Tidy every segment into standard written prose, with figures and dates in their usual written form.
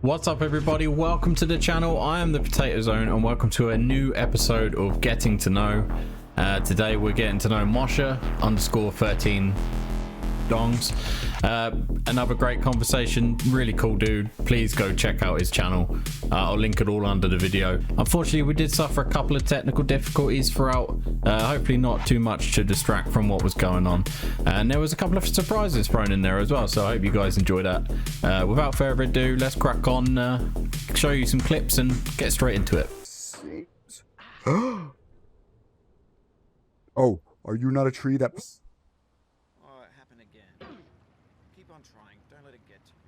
What's up, everybody? Welcome to the channel. I am the Potato Zone, and welcome to a new episode of Getting to Know. Today we're getting to know Mosher _13 dongs. Another great conversation, really cool dude. Please go check out his channel. I'll link it all under the video. Unfortunately, we did suffer a couple of technical difficulties throughout, hopefully not too much to distract from what was going on, and there was a couple of surprises thrown in there as well, so I hope you guys enjoy that. Without further ado, let's crack on, show you some clips and get straight into it. Oh, are you not a tree that... Oh, it happened again. Keep on trying. Don't let it get to you.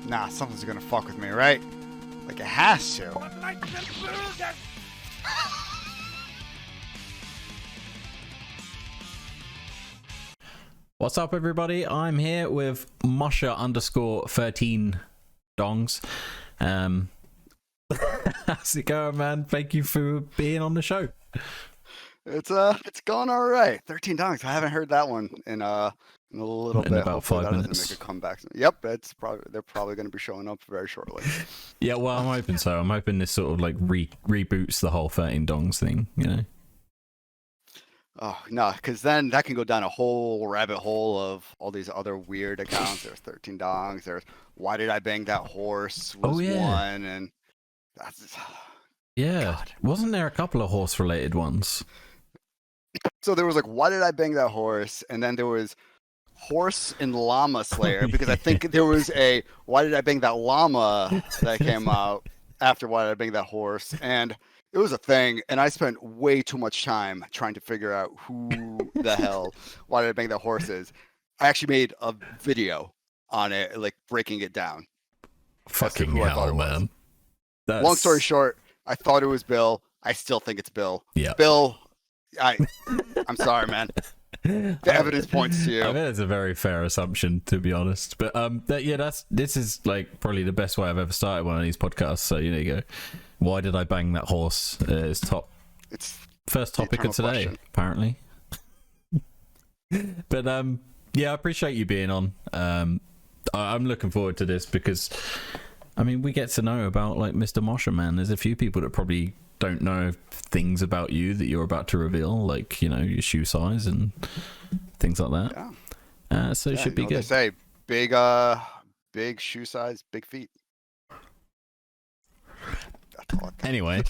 Nah, something's gonna fuck with me, right? Like it has to. What's up, everybody? I'm here with Mosher _13 dongs. How's it going, man? Thank you for being on the show. It's going all right. 13 dongs. I haven't heard that one in a little bit. About Hopefully 5 that minutes. doesn't make a comeback. Yep, they're probably going to be showing up very shortly. Yeah, well, I'm hoping so. I'm hoping this sort of like reboots the whole 13 dongs thing, you know? Oh no, because then that can go down a whole rabbit hole of all these other weird accounts. There's 13 dongs. There's why did I bang that horse was one, and that's Yeah. God. Wasn't there a couple of horse related ones? So there was like, why did I bang that horse? And then there was horse and llama slayer, because I think there was a why did I bang that llama that came out after why did I bang that horse, and it was a thing, and I spent way too much time trying to figure out who the hell why did I bang that horse is. I actually made a video on it, like breaking it down. Fucking who I thought hell, it was. man. Long story short, I thought it was Bill. I still think it's Bill. Yeah. Bill, I'm sorry, man. The evidence points to you. I think it's a very fair assumption, to be honest. But this is like probably the best way I've ever started one of these podcasts. So there you go. Why did I bang that horse? Is It's first topic of today, question. apparently. But yeah, I appreciate you being on. I'm looking forward to this because, I mean, we get to know about like Mr. Mosher, man. There's a few people that probably don't know things about you that you're about to reveal, like, you know, your shoe size and things like that. Yeah. So it should be good. They say big shoe size, big feet. That's all Anyway.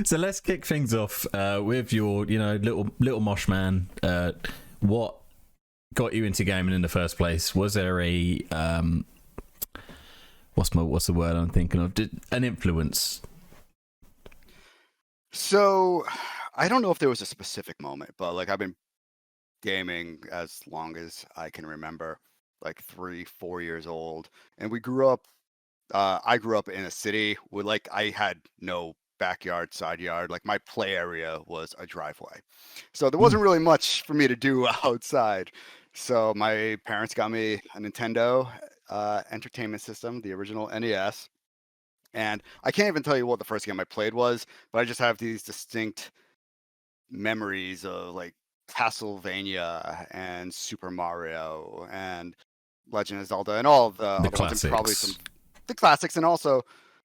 So let's kick things off with your, you know, little Mosh man. What got you into gaming in the first place? Was there a what's the word I'm thinking of? An influence? So I don't know if there was a specific moment, but like I've been gaming as long as I can remember, like 3-4 years old, and we grew up. I grew up in a city where like I had no backyard, side yard. Like my play area was a driveway, so there wasn't really much for me to do outside. So my parents got me a Nintendo Entertainment System, the original NES, and I can't even tell you what the first game I played was, but I just have these distinct memories of like Castlevania and Super Mario and Legend of Zelda and all of the other ones, and probably some the classics, and also,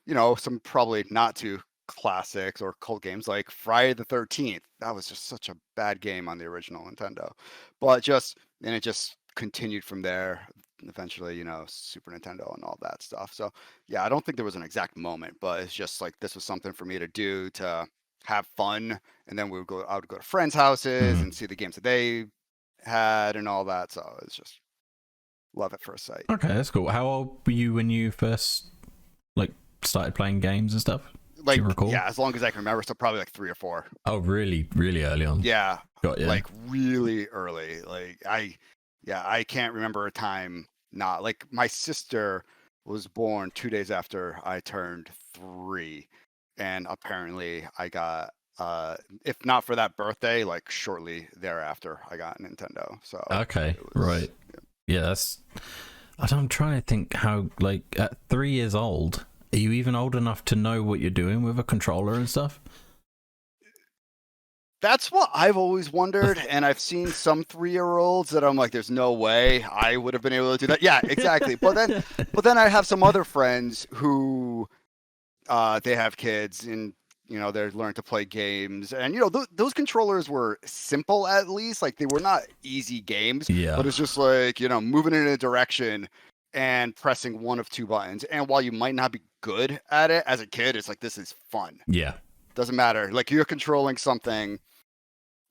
you know, some probably not too classics or cult games like Friday the 13th. That was just such a bad game on the original Nintendo, but it just continued from there. Eventually, you know, Super Nintendo and all that stuff. So yeah, I don't think there was an exact moment, but it's just like this was something for me to do to have fun, and then I would go to friends' houses and see the games that they had and all that. So it's just love at first sight. Okay, that's cool. How old were you when you first like started playing games and stuff? Like, do you recall? Yeah, as long as I can remember, so probably like 3 or 4. Oh, really, really early on. Yeah, got you. like really early. Like I can't remember a time not. Like my sister was born 2 days after I turned 3, and apparently I got if not for that birthday, like shortly thereafter, I got a Nintendo. So Okay, it was, right. Yeah, that's. I'm trying to think how, like, at 3 years old, are you even old enough to know what you're doing with a controller and stuff? That's what I've always wondered, and I've seen some 3-year-olds that I'm like, there's no way I would have been able to do that. Yeah, exactly. But then I have some other friends who they have kids and they're learning to play games, and those controllers were simple, at least. Like, they were not easy games, Yeah. but it's just like moving in a direction and pressing one of two buttons. And while you might not be good at it as a kid, it's like, this is fun. Yeah. Doesn't matter, like, you're controlling something,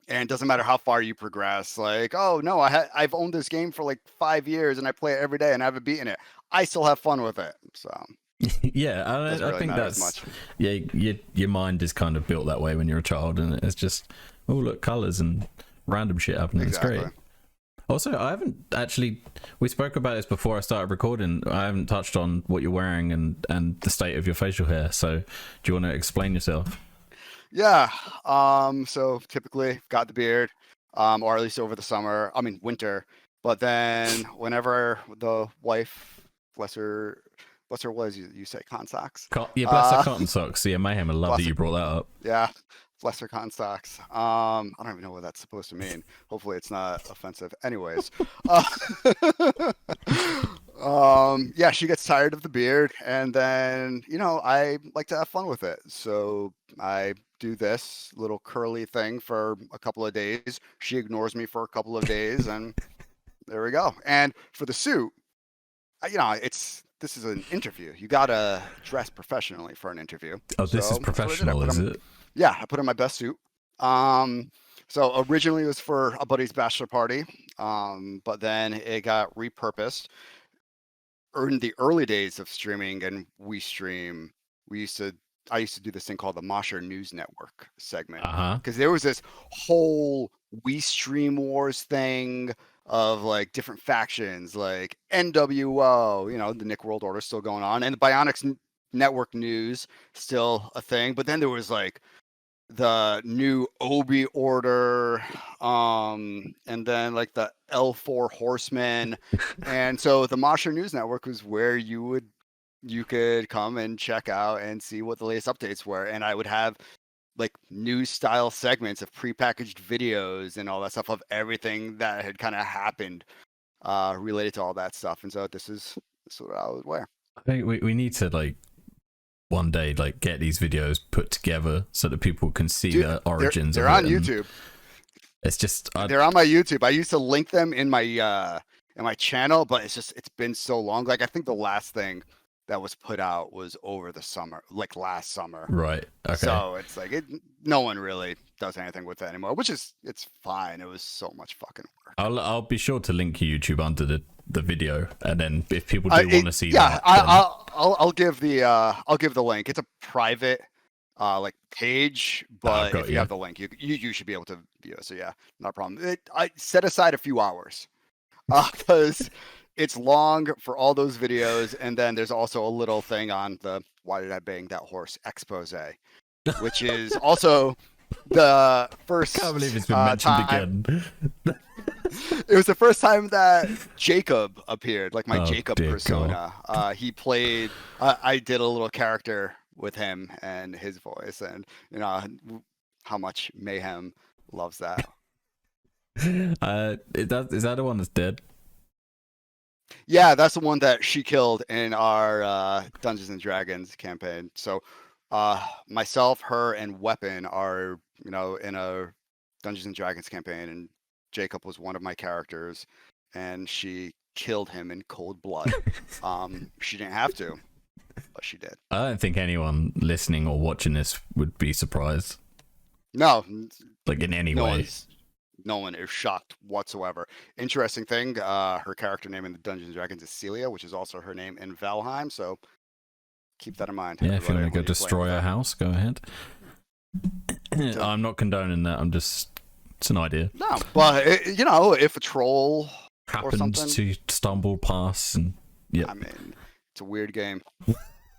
and it doesn't matter how far you progress. Like, oh no, I've owned this game for like 5 years and I play it every day and I haven't beaten it. I still have fun with it. So Yeah, I think that's much. Yeah. Your mind is kind of built that way when you're a child, and it's just, oh look, colors and random shit happening. Exactly. It's great. Also, I haven't actually. We spoke about this before I started recording. I haven't touched on what you're wearing and the state of your facial hair. So, do you want to explain yourself? Yeah. So typically got the beard, or at least over the summer. I mean winter. But then whenever the wife, bless her, was you say cotton socks? Yeah, bless her cotton socks. Yeah, Mayhem. I love that you brought that up. Yeah. Bless her cotton socks. I don't even know what that's supposed to mean. Hopefully it's not offensive. Anyways. Yeah, she gets tired of the beard, and then I like to have fun with it. So I do this little curly thing for a couple of days. She ignores me for a couple of days, and there we go. And for the suit, this is an interview. You gotta dress professionally for an interview. Oh, this is professional, is it? Yeah, I put on my best suit. So originally it was for a buddy's bachelor party, but then it got repurposed. In the early days of streaming and I used to do this thing called the Mosher News Network segment, because there was this whole We Stream Wars thing of like different factions, like NWO, the Nick World Order still going on, and the Bionics Network News still a thing. But then there was like the new Obi Order, and then like the L4 Horsemen. And so the Mosher News Network was where you could come and check out and see what the latest updates were. And I would have like news style segments of prepackaged videos and all that stuff of everything that had kind of happened related to all that stuff. And so this is what I would wear. I think we need to like one day like get these videos put together so that people can see the origins. They're on YouTube. It's just they're on my YouTube. I used to link them in my channel, but it's been so long. Like, I think the last thing that was put out was over the summer, like last summer. Right. Okay. So it's like no one really does anything with it anymore, which is, it's fine. It was so much fucking work. I'll be sure to link YouTube under the video, and then if people do want to see that, I'll give the link. It's a private like page, but if you have the link, you should be able to view it. So yeah, not a problem. I set aside a few hours because it's long for all those videos, and then there's also a little thing on the "Why Did I Bang That Horse" expose, which is also the first. I can't believe it's been mentioned again. It was the first time that Jacob appeared, like my Jacob persona. He played. I did a little character with him and his voice, and how much Mayhem loves that. Is that the one that's dead? Yeah, that's the one that she killed in our Dungeons and Dragons campaign. So myself, her, and Weapon are in a Dungeons and Dragons campaign, and Jacob was one of my characters, and she killed him in cold blood. She didn't have to, but she did. I don't think anyone listening or watching this would be surprised. No, like in any way. No one is shocked whatsoever. Interesting thing, her character name in the Dungeons and Dragons is Celia, which is also her name in Valheim. So keep that in mind. Yeah, if you want to go destroy her house, go ahead. I'm not condoning that. It's an idea. No, but if a troll happened to stumble past, and yeah, I mean, it's a weird game.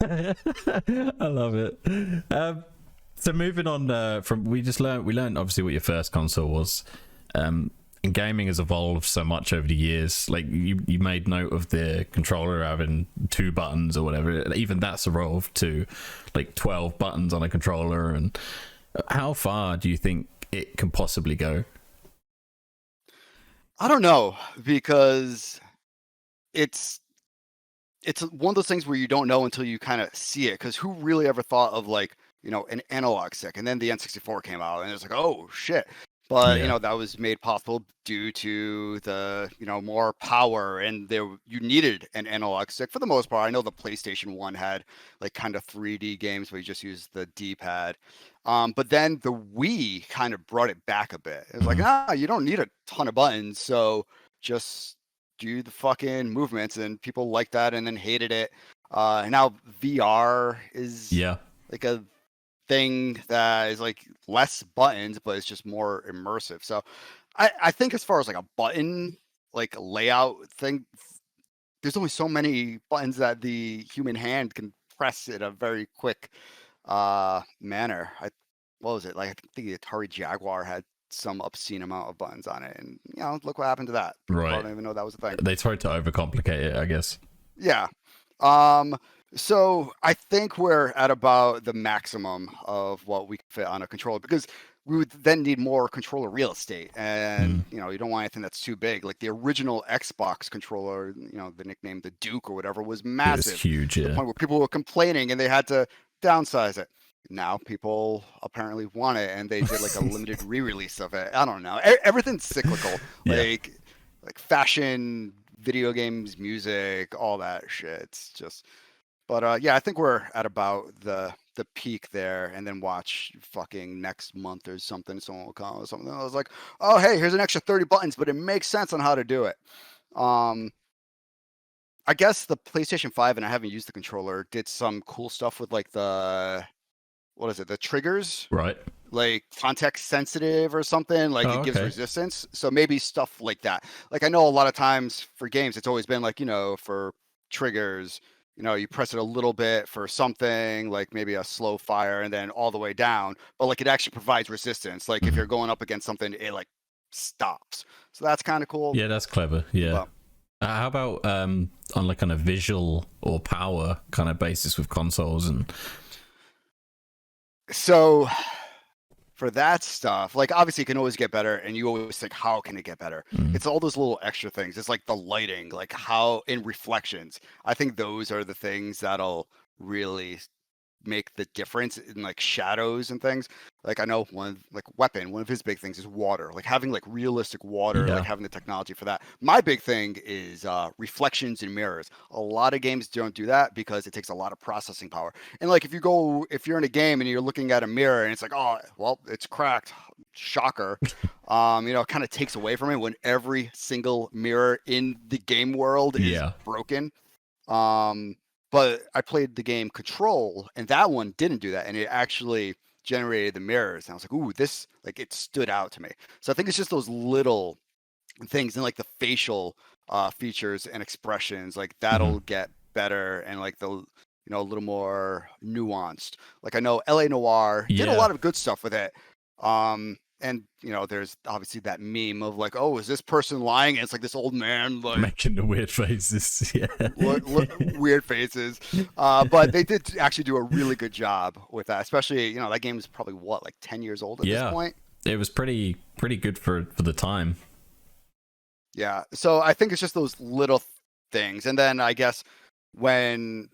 I love it. So moving on from we learned obviously what your first console was. And gaming has evolved so much over the years. Like you made note of the controller having 2 buttons or whatever. Even that's evolved to like 12 buttons on a controller. And how far do you think it can possibly go? I don't know, because it's one of those things where you don't know until you kind of see it. Because who really ever thought of, like, an analog stick? And then the N64 came out, and it's like, oh shit. But Yeah. that was made possible due to the more power, and you needed an analog stick for the most part. I know the PlayStation 1 had like kind of 3D games where you just used the D-pad. But then the Wii kind of brought it back a bit. It was like, you don't need a ton of buttons, so just do the fucking movements. And people liked that and then hated it. And now VR is Yeah. like a thing that is like less buttons, but it's just more immersive. So I think as far as like a button like layout thing, there's only so many buttons that the human hand can press in a very quick manner. What was it? Like, I think the Atari Jaguar had some obscene amount of buttons on it, and look what happened to that. People Right. don't even know that was a thing. They tried to overcomplicate it, I guess. Yeah. So I think we're at about the maximum of what we can fit on a controller, because we would then need more controller real estate, and you don't want anything that's too big. Like the original Xbox controller, the nickname the Duke or whatever, was massive. It was huge, to the point where people were complaining and they had to downsize it. Now people apparently want it, and they did like a limited re-release of it. I don't know. Everything's cyclical. Yeah. Like fashion, video games, music, all that shit. It's just, but yeah, I think we're at about the peak there, and then watch fucking next month or something. Someone will come or something. I was like, oh hey, here's an extra 30 buttons, but it makes sense on how to do it. I guess the PlayStation 5, and I haven't used the controller, did some cool stuff with like the triggers, Right. like context sensitive or something, like it gives okay. resistance. So maybe stuff like that. Like I know a lot of times for games, it's always been like, for triggers, you press it a little bit for something like maybe a slow fire and then all the way down, but like it actually provides resistance. Like if you're going up against something, it like stops. So that's kind of cool. Yeah, that's clever. Yeah. How about on like on a visual or power kind of basis with consoles? And so for that stuff, like obviously it can always get better, and you always think, how can it get better? It's all those little extra things. It's like the lighting, like how in reflections. I think those are the things that'll really make the difference in like shadows and things. Like I know one of his big things is water, like having like realistic water, like having the technology for that. My big thing is reflections and mirrors. A lot of games don't do that because it takes a lot of processing power. And like if you're in a game and you're looking at a mirror and it's like, oh well, it's cracked, shocker. It kind of takes away from it when every single mirror in the game world is broken. But I played the game Control, and that one didn't do that, and it actually generated the mirrors. And I was like, ooh, this, like, it stood out to me. So I think it's just those little things, and like the facial features and expressions, like that'll get better, and like the a little more nuanced. Like I know LA Noir did a lot of good stuff with it. And there's obviously that meme of like, oh, is this person lying? And it's like this old man like making the weird faces. Weird faces. But they did actually do a really good job with that, especially that game is probably like 10 years old at this point. It was pretty good for the time. Yeah, so I think it's just those little things. And then I guess when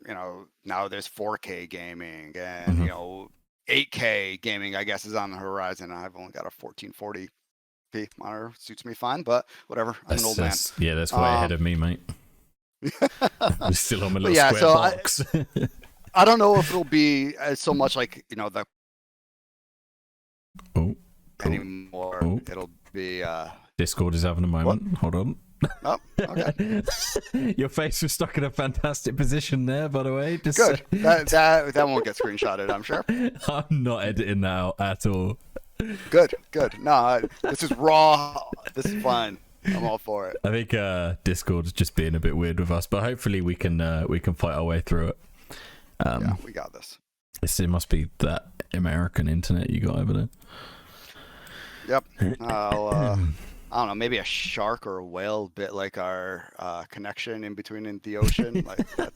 now there's 4K gaming, and 8K gaming, I guess, is on the horizon. I've only got a 1440p monitor. Suits me fine, but whatever. I'm an old man. Yeah, that's way ahead of me, mate. I'm still on my little square box. I don't know if it'll be so much like, the anymore. It'll be... Discord is having a moment. What? Hold on. Oh, okay. Your face was stuck in a fantastic position there, by the way. Just good. That won't get screenshotted, I'm sure. I'm not editing that out at all. Good. No, this is raw. This is fun. I'm all for it. I think Discord's just being a bit weird with us, but hopefully we can fight our way through it. Yeah, we got this. It must be that American internet you got over there. Yep. I don't know, maybe a shark or a whale bit like our connection in between in the ocean. Like that.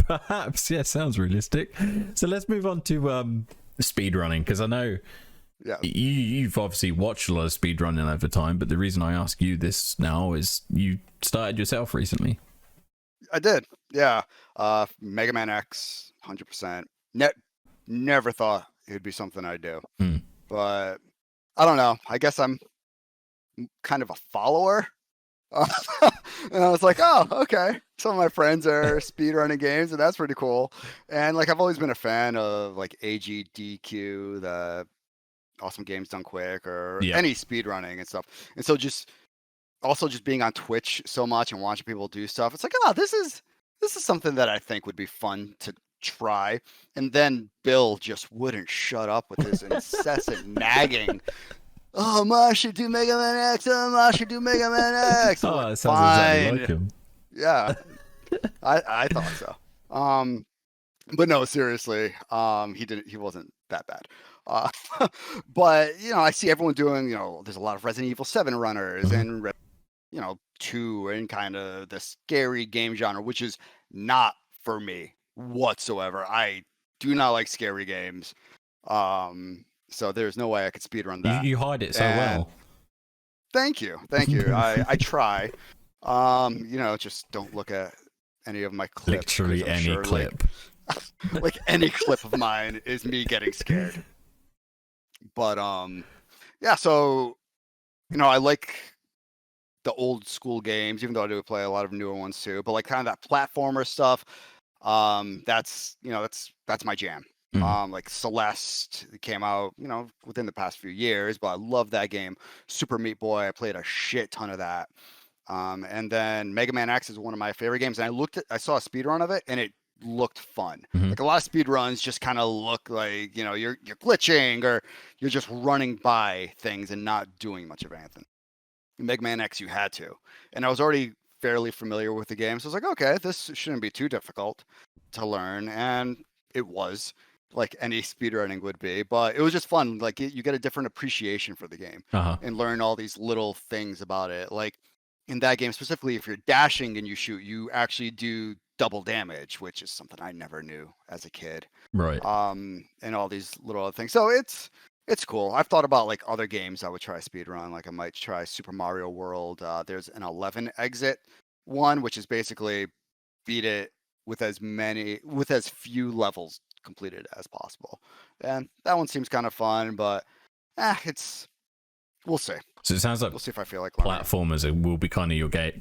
Perhaps, yeah, sounds realistic. So let's move on to speedrunning, because I know Yeah. you've obviously watched a lot of speedrunning over time, but the reason I ask you this now is you started yourself recently. I did. Yeah. Mega Man X, 100%. Never thought it would be something I'd do. Hmm. But I don't know. I guess I'm kind of a follower. And I was like, oh, okay. Some of my friends are speedrunning games, and that's pretty cool. And like, I've always been a fan of like AGDQ, the Awesome Games Done Quick, or Yeah. any speedrunning and stuff. And so just being on Twitch so much and watching people do stuff, it's like, oh, this is something that I think would be fun to try. And then Bill just wouldn't shut up with his incessant nagging. Oh, Mosher, do Mega Man X. Oh, Mosher, do Mega Man X. Oh, Like, it sounds exactly fine. like him. Yeah, I thought so. But no, seriously, he wasn't that bad. But you know, I see everyone doing, you know, there's a lot of Resident Evil 7 runners and you know, 2 and kind of the scary game genre, which is not for me whatsoever. I do not like scary games. So there's no way I could speedrun that. You hide it so And well. Thank you. I try. You know, just don't look at any of my clips. 'cause Literally I'm any sure, clip. like any clip of mine is me getting scared. But yeah. So you know, I like the old school games, even though I do play a lot of newer ones too. But like kind of that platformer stuff, that's you know that's my jam. Like Celeste came out, you know, within the past few years, but I love that game. Super Meat Boy, I played a shit ton of that. And then Mega Man X is one of my favorite games. And I saw a speed run of it, and it looked fun. Like a lot of speed runs just kind of look like, you know, you're glitching or you're just running by things and not doing much of anything. Mega Man X, you had to. And I was already fairly familiar with the game. So I was like, okay, this shouldn't be too difficult to learn. And it was, like any speedrunning would be. But it was just fun. Like you get a different appreciation for the game and learn all these little things about it. Like in that game specifically, if you're dashing and you shoot, you actually do double damage, which is something I never knew as a kid. Right. And all these little other things. So it's cool. I've thought about like other games I would try speedrun. Like I might try Super Mario World. There's an 11 exit one, which is basically beat it with as few levels completed as possible. And that one seems kind of fun, but we'll see. So it sounds like We'll see if I feel like learning. platformers will be kind of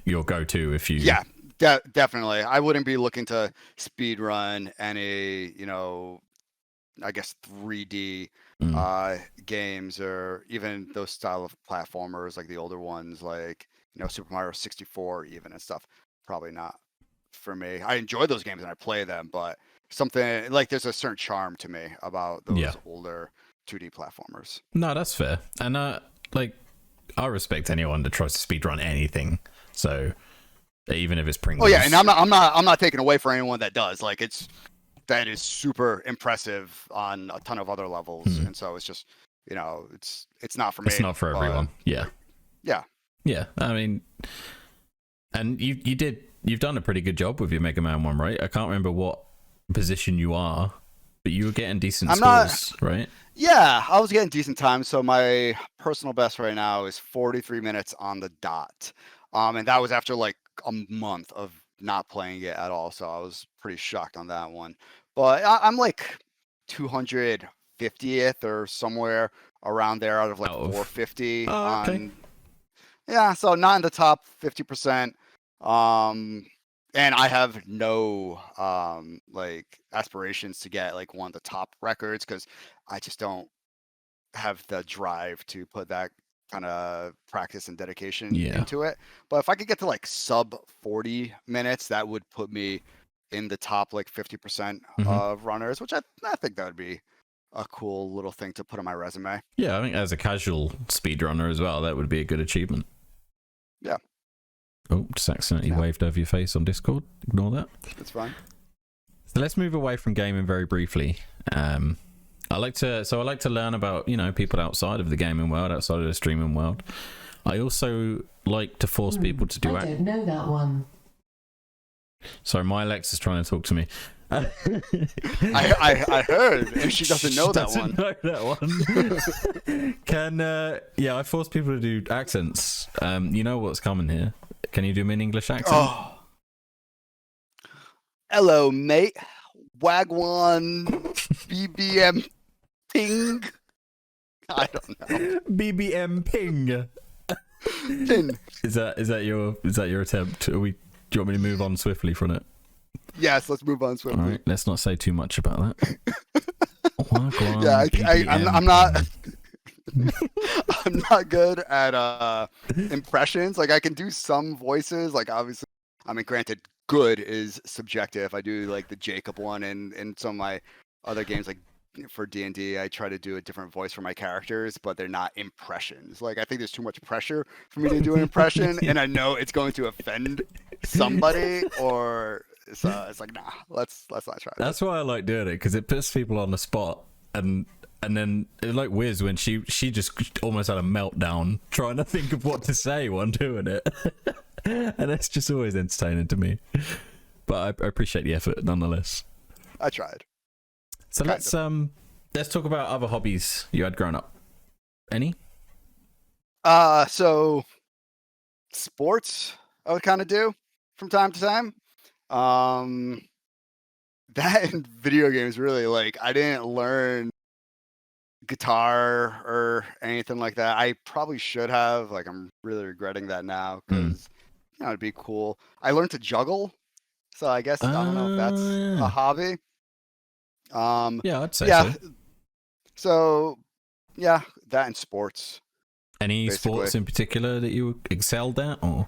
your go-to if you. Yeah, definitely. I wouldn't be looking to speedrun any, you know, I guess 3D games or even those style of platformers like the older ones, like, you know, Super Mario 64 even and stuff. Probably not for me. I enjoy those games and I play them, but something like there's a certain charm to me about those older 2D platformers. No, that's fair. And like I respect anyone that tries to speedrun anything. So even if it's Pringles. Oh yeah, and I'm not taking away for anyone that does. Like that is super impressive on a ton of other levels. And so it's just, you know, it's not for me. It's not for everyone. Yeah. Yeah. I mean, and you've done a pretty good job with your Mega Man one, right? I can't remember what position you are, but you were getting decent scores, right? Yeah, I was getting decent time. So my personal best right now is 43 minutes on the dot. And that was after like a month of not playing it at all. So I was pretty shocked on that one. But I'm like 250th or somewhere around there out of like 450 on. Yeah, so not in the top 50%. And I have no like aspirations to get like one of the top records because I just don't have the drive to put that kind of practice and dedication into it. But if I could get to like sub 40 minutes, that would put me in the top like 50% of runners, which I think that would be a cool little thing to put on my resume. Yeah, I think as a casual speedrunner as well, that would be a good achievement. Yeah. Oh, just accidentally waved over your face on Discord. Ignore that. That's fine. So let's move away from gaming very briefly. I like to learn about, you know, people outside of the gaming world, outside of the streaming world. I also like to force people to do. I don't know that one. Sorry, my Alexa's trying to talk to me. I heard, and she doesn't know that one. Know that one. I force people to do accents. You know what's coming here. Can you do me an English accent? Oh. Hello, mate. Wagwan BBM ping. I don't know. BBM ping. Pin. Is that your attempt? Do you want me to move on swiftly from it? Yes, let's move on swiftly. All right, let's not say too much about that. I'm not. I'm not good at impressions. Like I can do some voices. Like obviously, I mean, granted, good is subjective. I do like the Jacob one, and in some of my other games, like for D&D, I try to do a different voice for my characters, but they're not impressions. Like I think there's too much pressure for me to do an impression, and I know it's going to offend somebody, or so it's like nah, let's not try. That's why I like doing it, because it puts people on the spot, and then it like Wiz when she just almost had a meltdown trying to think of what to say while doing it. And it's just always entertaining to me. But I appreciate the effort nonetheless. I tried. So let's talk about other hobbies you had growing up. Any? So sports I would kind of do from time to time. That and video games really, like I didn't learn guitar or anything like that. I probably should have. Like I'm really regretting that now because you know it'd be cool. I learned to juggle, so I guess I don't know if that's a hobby. Yeah, I'd say so. So yeah, that and sports. Any basically. Sports in particular that you excelled at, or?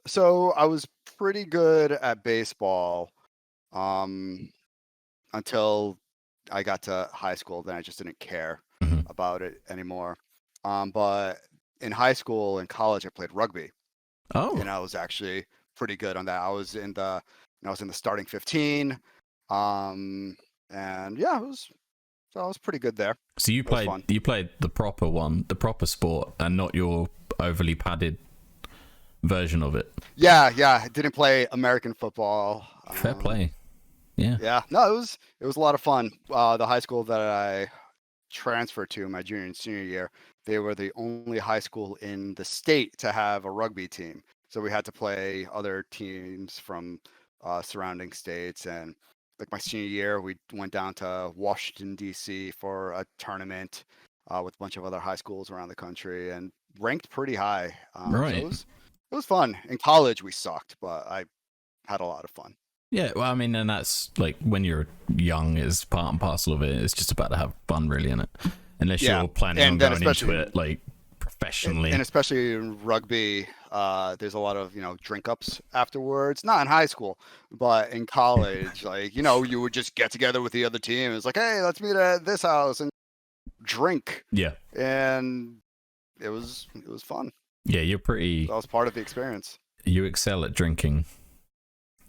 So I was pretty good at baseball, until I got to high school. Then I just didn't care about it anymore. But in high school and college, I played rugby. Oh, and I was actually pretty good on that. I was in the starting 15. And yeah, I was pretty good there. so you played the proper one, the proper sport, and not your overly padded version of it. Yeah, I didn't play American football. Fair play. Yeah. No, it was a lot of fun. The high school that I transferred to my junior and senior year, they were the only high school in the state to have a rugby team. So we had to play other teams from surrounding states. And like my senior year, we went down to Washington, D.C. for a tournament with a bunch of other high schools around the country and ranked pretty high. Right. So it was fun. In college, we sucked, but I had a lot of fun. Yeah, well, I mean, and that's like when you're young is part and parcel of it. It's just about to have fun, really, in it. Unless you're planning on going into it like professionally. And especially in rugby, there's a lot of, drink ups afterwards. Not in high school, but in college, like, you would just get together with the other team. It's like, hey, let's meet at this house and drink. Yeah. And it was fun. Yeah, you're pretty. That was part of the experience. You excel at drinking.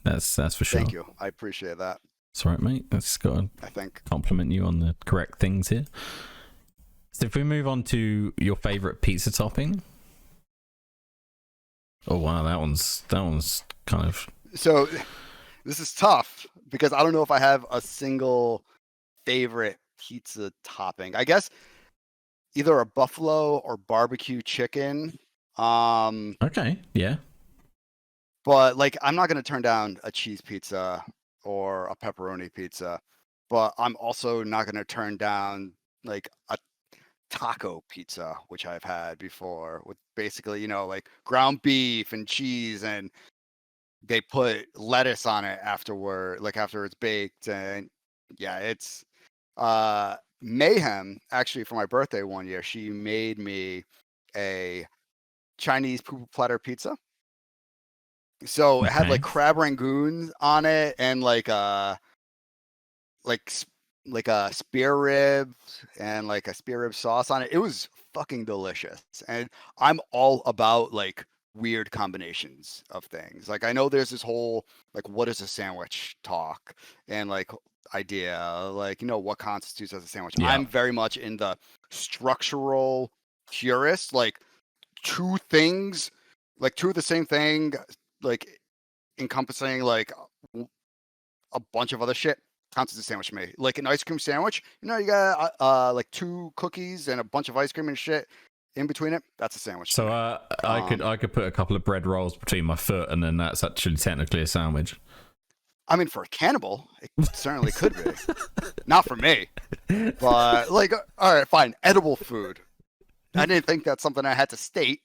That's for sure. Thank you. I appreciate that. It's all right, mate. Let's go. I think. Compliment you on the correct things here. So if we move on to your favorite pizza topping. Oh wow, that one's kind of. So this is tough because I don't know if I have a single favorite pizza topping. I guess either a buffalo or barbecue chicken. Okay, yeah. But like, I'm not gonna turn down a cheese pizza or a pepperoni pizza, but I'm also not gonna turn down like a taco pizza, which I've had before, with basically, like ground beef and cheese, and they put lettuce on it afterward, like after it's baked. And yeah, it's Mayhem, actually, for my birthday one year, she made me a Chinese poo platter pizza. So it had like crab rangoon on it and like a spear rib and like a spear rib sauce on it. It was fucking delicious. And I'm all about like weird combinations of things. Like I know there's this whole like what is a sandwich talk and like idea, like what constitutes as a sandwich. Yeah. I'm very much in the structural purist, like two things, like two of the same thing, like encompassing like a bunch of other shit counts as a sandwich to me. Like an ice cream sandwich, you got like 2 cookies and a bunch of ice cream and shit in between it. That's a sandwich. So I could put a couple of bread rolls between my foot, and then that's actually technically a sandwich. I mean, for a cannibal, it certainly could be. Not for me, but like, all right, fine, edible food. I didn't think that's something I had to state.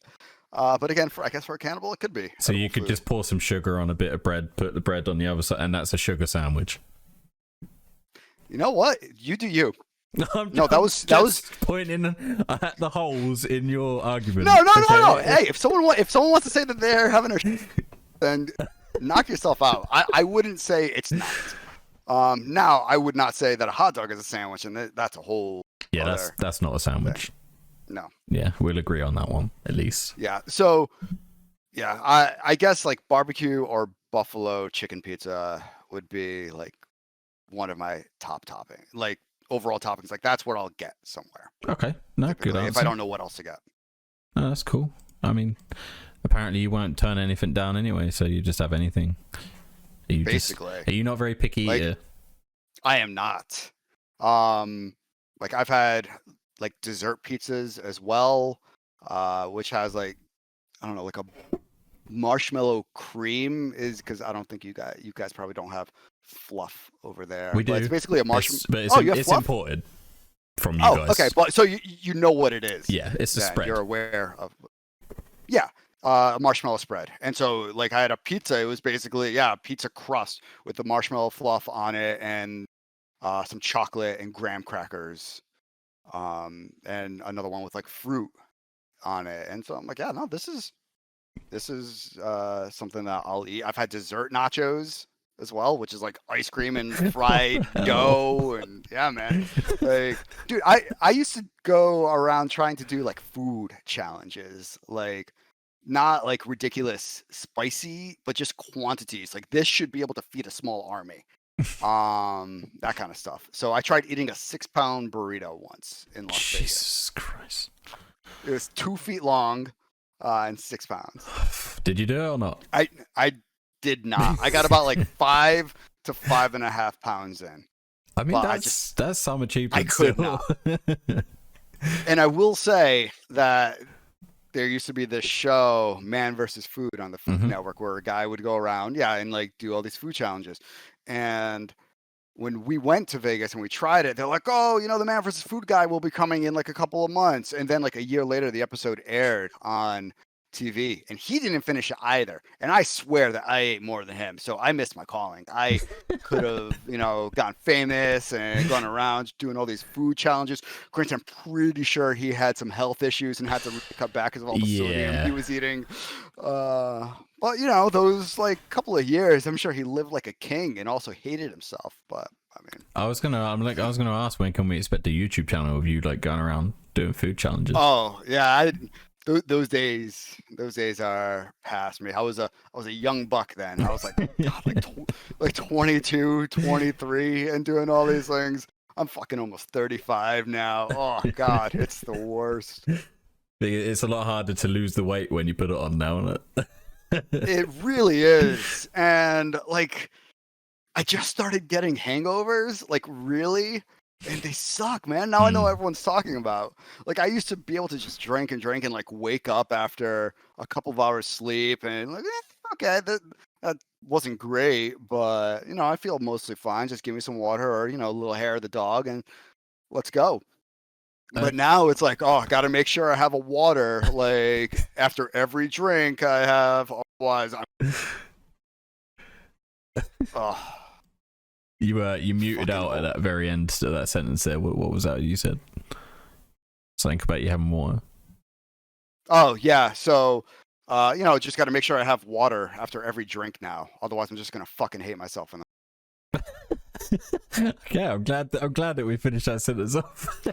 But again, I guess for a cannibal, it could be. So you could food. just pour some sugar on a bit of bread, put the bread on the other side, and that's a sugar sandwich. You know what? You do you. No, that was pointing at the holes in your argument. No. Hey, if someone wants to say that they're having a, then knock yourself out. I wouldn't say it's not. Now I would not say that a hot dog is a sandwich, and that's a whole. Yeah, that's not a sandwich. Thing. No. Yeah, we'll agree on that one at least. Yeah. So, yeah, I guess like barbecue or buffalo chicken pizza would be like one of my top topping, like overall toppings. Like that's what I'll get somewhere. Okay. No, good answer. If I don't know what else to get. No, that's cool. I mean, apparently you won't turn anything down anyway, so you just have anything. Basically. Are you not very picky eater? I am not. Like I've had like dessert pizzas as well, which has like, I don't know, like a marshmallow cream is because I don't think you guys probably don't have fluff over there. We do. But it's basically a marshmallow. But it's imported from you guys. Okay, but so you know what it is. Yeah, it's a spread. You're aware of. Yeah, a marshmallow spread. And so like I had a pizza. It was basically a pizza crust with the marshmallow fluff on it and some chocolate and graham crackers. And another one with like fruit on it. And so I'm like, no, this is something that I'll eat. I've had dessert nachos as well, which is like ice cream and fried dough. And yeah, man, like, dude, I used to go around trying to do like food challenges, like not like ridiculous spicy, but just quantities. Like this should be able to feed a small army. That kind of stuff. So I tried eating a 6-pound burrito once in Las Vegas. Jesus Christ. It was 2 feet long and 6 pounds. Did you do it or not? I did not. I got about like 5 to 5.5 pounds in. I mean, that's some achievement. I could not. And I will say that there used to be this show, Man vs. Food, on the Food Network, where a guy would go around, and like do all these food challenges. And when we went to Vegas and we tried it, they're like, oh, the Man vs. Food guy will be coming in like a couple of months. And then like a year later, the episode aired on TV and he didn't finish it either. And I swear that I ate more than him. So I missed my calling. I could have, gotten famous and gone around doing all these food challenges. Granted, I'm pretty sure he had some health issues and had to cut back because of all the sodium he was eating. But those like couple of years, I'm sure he lived like a king and also hated himself. But I mean, I was gonna ask, when can we expect a YouTube channel of you like going around doing food challenges? Oh yeah, those days are past me. I was a young buck then. I was like, God, like 22, 23, and doing all these things. I'm fucking almost 35 now. Oh God, it's the worst. It's a lot harder to lose the weight when you put it on now, isn't it? It really is. And like, I just started getting hangovers, like really, and they suck, man. Now I know everyone's talking about. Like, I used to be able to just drink and like wake up after a couple of hours sleep and like, okay, that wasn't great, but I feel mostly fine. Just give me some water or a little hair of the dog and let's go. But now it's like, oh, I got to make sure I have a water like after every drink I have. Otherwise, You muted out at that very end of that sentence there. What was that you said? Something about you having water. Oh yeah, so just got to make sure I have water after every drink now. Otherwise, I'm just gonna fucking hate myself. Okay, I'm glad that we finished that sentence off.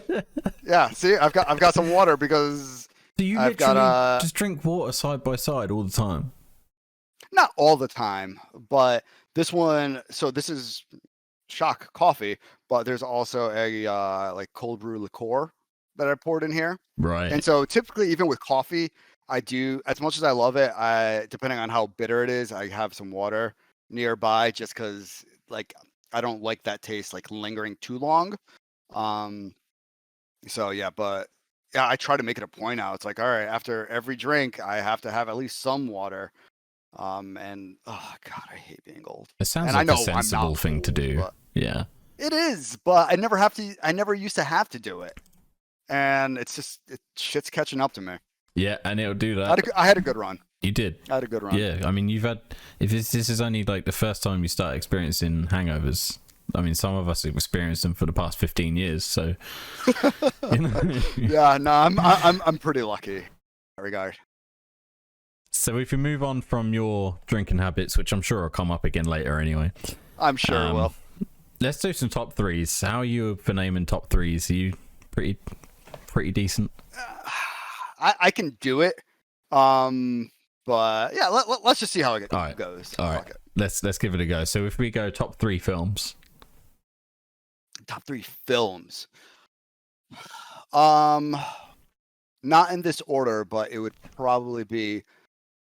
Yeah, see, I've got some water because So you I've literally got just drink water side by side all the time? not all the time, but this one. So this is shock coffee, but there's also a like cold brew liqueur that I poured in here. Right. And so typically, even with coffee, I do, as much as I love it, I, depending on how bitter it is, I have some water nearby just because like I don't like that taste like lingering too long. Um, so yeah, but yeah, I try to make it a point now. It's like, all right, after every drink, I have to have at least some water. And oh God, I hate being old. It sounds And I like a know I'm sensible not thing to old, do. but Yeah. it is, but I never have to. I never used to have to do it, and it's just shit's catching up to me. Yeah, and it'll do I that. had a good run. You did. I had a good run. Yeah, I mean, you've had. If this is only like the first time you start experiencing hangovers, I mean, some of us have experienced them for the past 15 years. So, you know. Yeah, no, I'm pretty lucky in that regard. So if we move on from your drinking habits, which I'm sure will come up again later anyway. I'm sure it will. Let's do some top threes. How are you for naming top threes? Are you pretty decent? I can do it. But yeah, let's just see how it goes. All right. Let's give it a go. So if we go top three films. Top three films. Not in this order, but it would probably be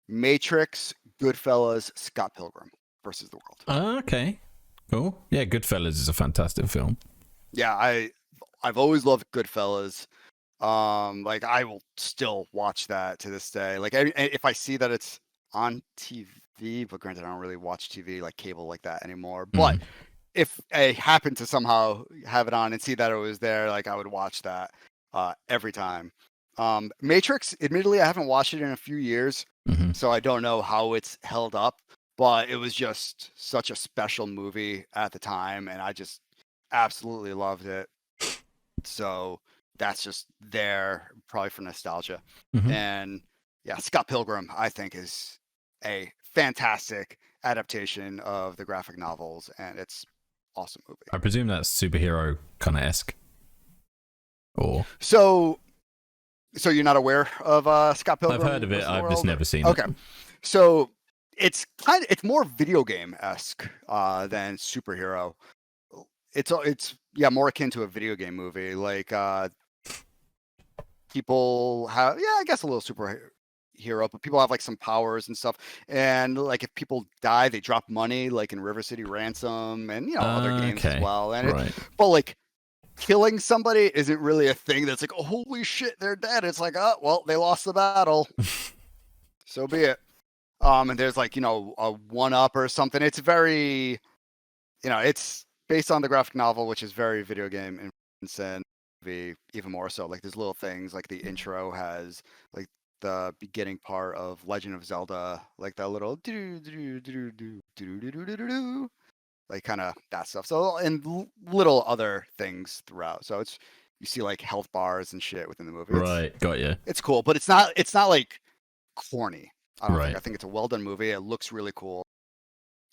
Matrix, Goodfellas, Scott Pilgrim versus the World. Okay. Cool. Yeah, Goodfellas is a fantastic film. Yeah, I've always loved Goodfellas. Like I will still watch that to this day. Like if I see that it's on TV, but granted I don't really watch TV like cable like that anymore. But if I happen to somehow have it on and see that it was there, like I would watch that every time. Matrix, admittedly, I haven't watched it in a few years, so I don't know how it's held up. But it was just such a special movie at the time, and I just absolutely loved it. So that's just there, probably for nostalgia. And yeah, Scott Pilgrim, I think, is a fantastic adaptation of the graphic novels, and it's awesome movie. I presume that's superhero kind of esque. Or so you're not aware of Scott Pilgrim? I've heard of it. I've just never seen it. Okay, so it's more video game esque than superhero. It's more akin to a video game movie. Like people have, I guess a little superhero, but people have like some powers and stuff. And like if people die, they drop money, like in River City Ransom and other games as well. And but like killing somebody isn't really a thing that's like, oh, holy shit, they're dead. It's like, oh, well, they lost the battle. So be it. And there's like, a 1-up or something. It's very, it's based on the graphic novel, which is very video game and even more so. Like there's little things like the intro has like the beginning part of Legend of Zelda, like that little like kind of that stuff. So and little other things throughout. So you see like health bars and shit within the movie. Right, got you. It's cool, but it's not like corny. I think it's a well done movie. It looks really cool.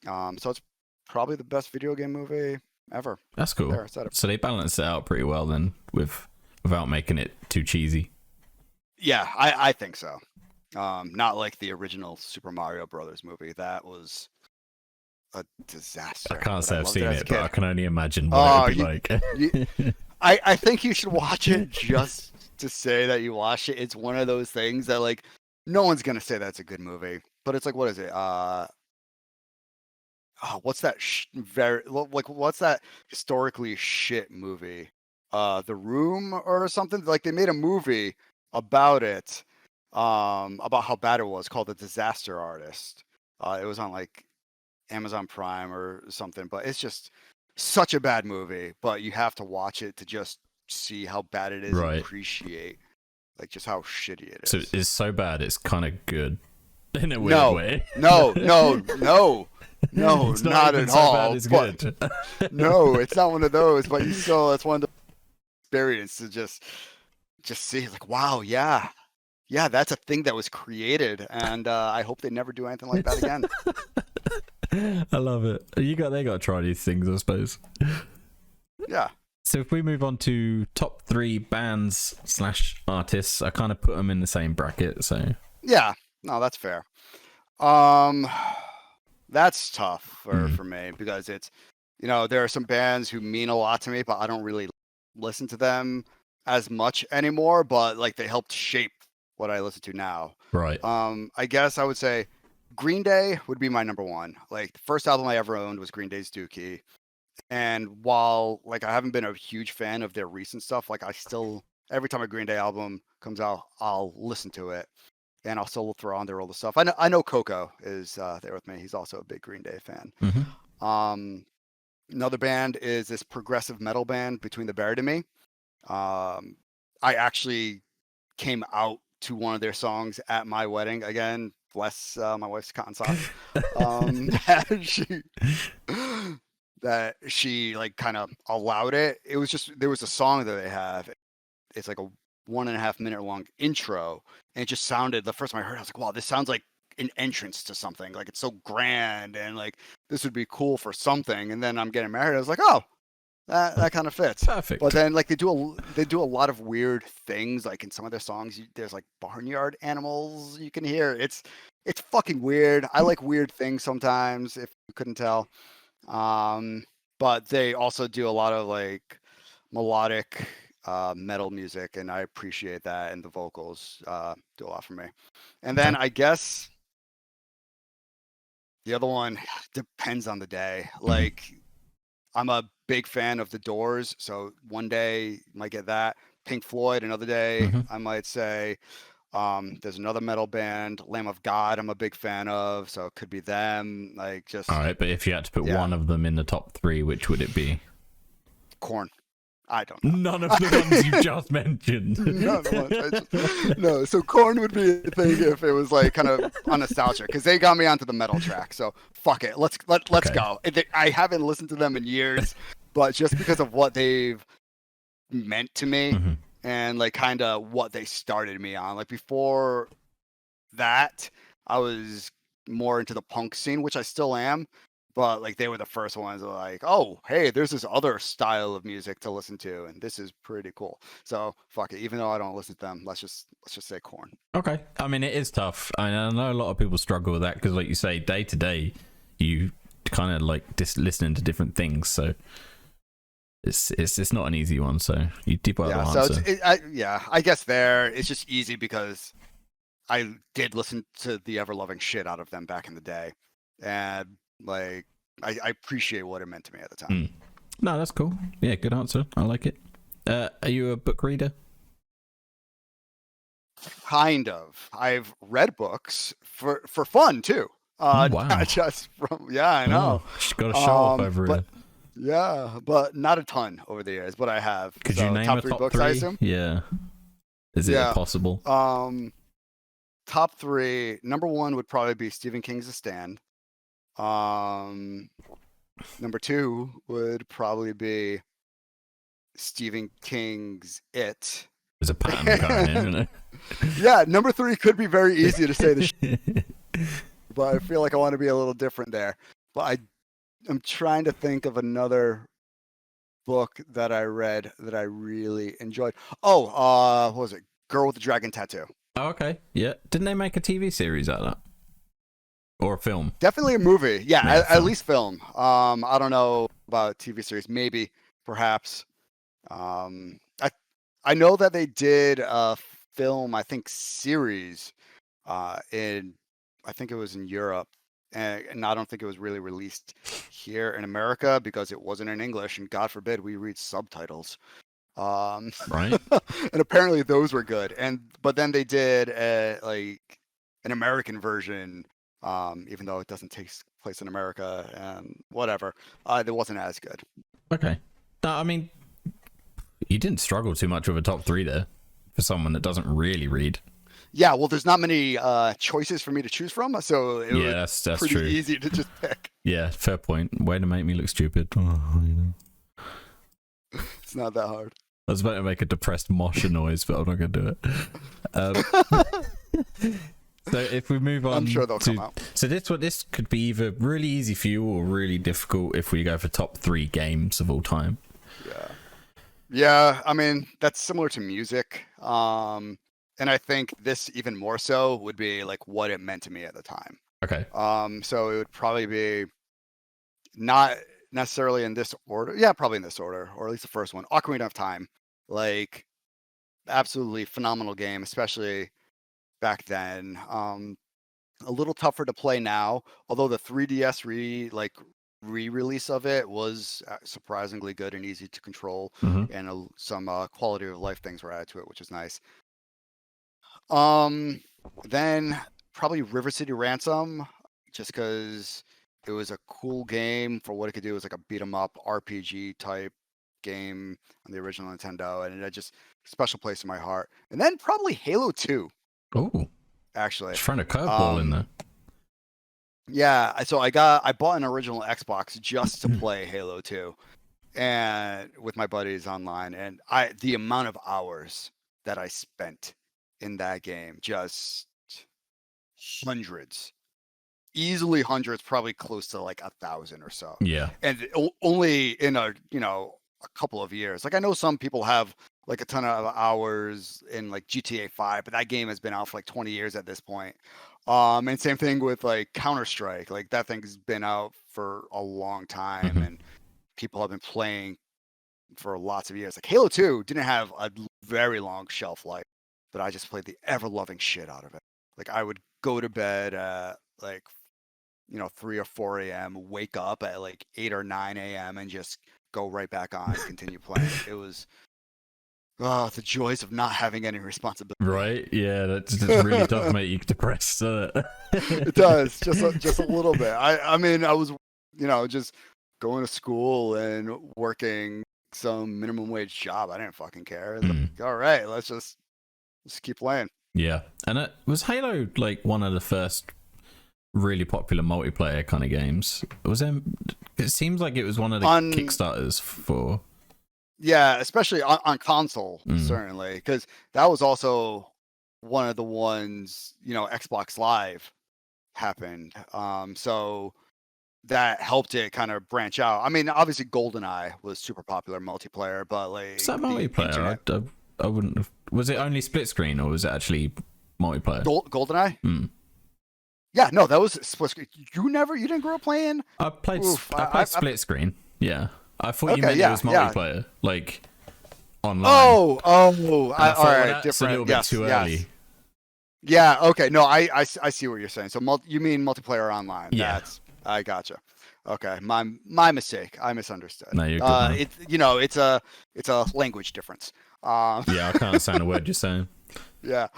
So it's probably the best video game movie ever. That's cool. There, so they balance it out pretty well then, without making it too cheesy. Yeah, I think so. Not like the original Super Mario Brothers movie. That was a disaster. I can't say I've seen it, but I can only imagine what it would be like. I think you should watch it just to say that you watched it. It's one of those things that like no one's gonna say that's a good movie, but it's like, what is it? What's that? What's that historically shit movie? The Room or something. Like they made a movie about it, about how bad it was, called The Disaster Artist. It was on like Amazon Prime or something, but it's just such a bad movie. But you have to watch it to just see how bad it is and appreciate like just how shitty it is. So it's so bad it's kind of good in a weird way. No, it's not at all. Bad it's good. No, it's not one of those. But you still, it's one of the experience to just see like, wow, yeah, that's a thing that was created, and I hope they never do anything like that again. I love it. They got to try these things, I suppose. Yeah. So if we move on to top 3 bands / artists, I kind of put them in the same bracket. So Yeah, no, that's fair. Um, that's tough Mm. for me because it's, there are some bands who mean a lot to me, but I don't really listen to them as much anymore. But like they helped shape what I listen to now. right. I guess I would say Green Day would be my number one. Like the first album I ever owned was Green Day's Dookie. And while like I haven't been a huge fan of their recent stuff, like I still every time a Green Day album comes out, I'll listen to it and I'll still throw on their older stuff. I know Coco is there with me. He's also a big Green Day fan. Mm-hmm. Another band is this progressive metal band, Between the Buried and Me. I actually came out to one of their songs at my wedding. Again, bless my wife's cotton socks. that she like kind of allowed it. It was just there was a song that they have. It's like a 1.5 minute long intro, and it just sounded the first time I heard it, I was like, wow, this sounds like an entrance to something. Like it's so grand and like this would be cool for something. And then I'm getting married. I was like, oh, that kind of fits. Perfect. But then like they do a lot of weird things. Like in some of their songs, there's like barnyard animals you can hear. It's fucking weird. I like weird things sometimes. If you couldn't tell. But they also do a lot of like melodic metal music, and I appreciate that. And the vocals do a lot for me. And then I guess the other one depends on the day. Like I'm a big fan of The Doors, so one day you might get that. Pink Floyd, another day I might say. There's another metal band, Lamb of God, I'm a big fan of, so it could be them. Like just all right, but if you had to put one of them in the top 3, which would it be? Korn. I don't know. None of the ones you just mentioned. None of the ones no, so Korn would be a thing if it was like kind of on nostalgia, because they got me onto the metal track. So fuck it, let's go. I haven't listened to them in years, but just because of what they've meant to me and like kind of what they started me on. Like before that, I was more into the punk scene, which I still am. But like they were the first ones that were like, oh, hey, there's this other style of music to listen to, and this is pretty cool. So fuck it. Even though I don't listen to them, let's just say Korn. Okay. I mean, it is tough. I know a lot of people struggle with that because, like you say, day to day, you kind of like just listening to different things. So it's not an easy one. So you deep out the answer. I guess it's just easy because I did listen to the ever loving shit out of them back in the day, and like I appreciate what it meant to me at the time. No, that's cool. Yeah, good answer. I like it. Are you a book reader? Kind of. I've read books for fun too. Wow. Not just from I know. Got a show off over it. Yeah, but not a ton over the years. But I have. Could you name top a three top books? 3? I assume. Yeah. Is it possible? Top 3. Number 1 would probably be Stephen King's The Stand. Number 2 would probably be Stephen King's It. There's a pattern going in, isn't it? Yeah, number 3 could be very easy to say but I feel like I want to be a little different there. But I'm trying to think of another book that I read that I really enjoyed. What was it? Girl with the Dragon Tattoo. Oh, okay. Yeah. Didn't they make a TV series out of that? Or a film? Definitely a movie. Yeah, at least film. I don't know about TV series. Maybe, perhaps. I know that they did a film, I think, series I think it was in Europe. And I don't think it was really released here in America because it wasn't in English. And God forbid we read subtitles. Right. And apparently those were good. But then they did like an American version, even though it doesn't take place in America and whatever. It wasn't as good. Okay. No, I mean, you didn't struggle too much with a top 3 there for someone that doesn't really read. Yeah, well, there's not many choices for me to choose from, so it was that's pretty true. easy to just pick. Yeah, fair point. Way to make me look stupid. It's not that hard. I was about to make a depressed Mosher noise, but I'm not going to do it. So if we move on, I'm sure they'll come out. So this could be either really easy for you or really difficult if we go for top 3 games of all time. Yeah. Yeah, I mean, that's similar to music. And I think this even more so would be like what it meant to me at the time. Okay. So it would probably be not necessarily in this order. Yeah, probably in this order, or at least the first one. Ocarina of Time. Like absolutely phenomenal game, especially back then. A little tougher to play now, although the 3DS re-release of it was surprisingly good and easy to control, Hmm. and some quality of life things were added to it, which is nice. Um, then probably River City Ransom, just because it was a cool game for what it could do. It was like a beat 'em up RPG type game on the original Nintendo, and it had just special place in my heart. And then probably Halo 2, Oh, actually. just throwing a curveball in there. Yeah, I bought an original Xbox just to play Halo 2, and with my buddies online, and the amount of hours that I spent in that game, just hundreds, easily hundreds, probably close to like 1,000 or so. Yeah. And only in a couple of years. Like I know some people have like a ton of hours in like GTA 5, but that game has been out for like 20 years at this point. And same thing with like Counter-Strike. Like that thing's been out for a long time, Mhm. and people have been playing for lots of years. Like Halo 2 didn't have a very long shelf life, but I just played the ever-loving shit out of it. Like I would go to bed at like 3 or 4 a.m., wake up at like 8 or 9 a.m. and just go right back on and continue playing. It was the joys of not having any responsibility. Right? Yeah, that's really does make you depressed, doesn't it? It does, just a little bit. I mean, I was just going to school and working some minimum wage job. I didn't fucking care. It's like, all right, let's keep playing. Yeah, and was Halo like one of the first really popular multiplayer kind of games? It seems like it was one of the Kickstarters for. Yeah, especially on console, certainly, because that was also one of the ones, Xbox Live happened. So that helped it kind of branch out. I mean, obviously GoldenEye was super popular multiplayer, but like Is that multiplayer? I wouldn't have. Was it only split screen or was it actually multiplayer? GoldenEye? Yeah, no, that was split screen. You didn't grow up playing? I played split screen. Yeah. I thought you meant it was multiplayer, like online. All right, that's different. a little bit too early. Yeah, okay. No, I see what you're saying. So you mean multiplayer online? Yeah. I gotcha. Okay, my mistake. I misunderstood. No, you're good. It's a language difference. Yeah, I can't understand a word you're saying. Yeah.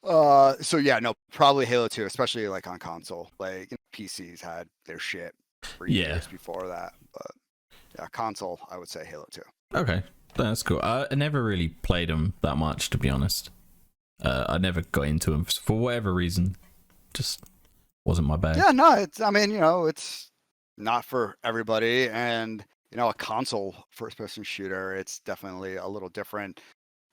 So yeah, no, probably Halo 2, especially like on console. Like PCs had their shit for years before that, but yeah, console, I would say Halo 2. Okay, that's cool. I never really played them that much, to be honest. I never got into them for whatever reason. Just wasn't my bag. Yeah, no, it's not for everybody, and a console first-person shooter, it's definitely a little different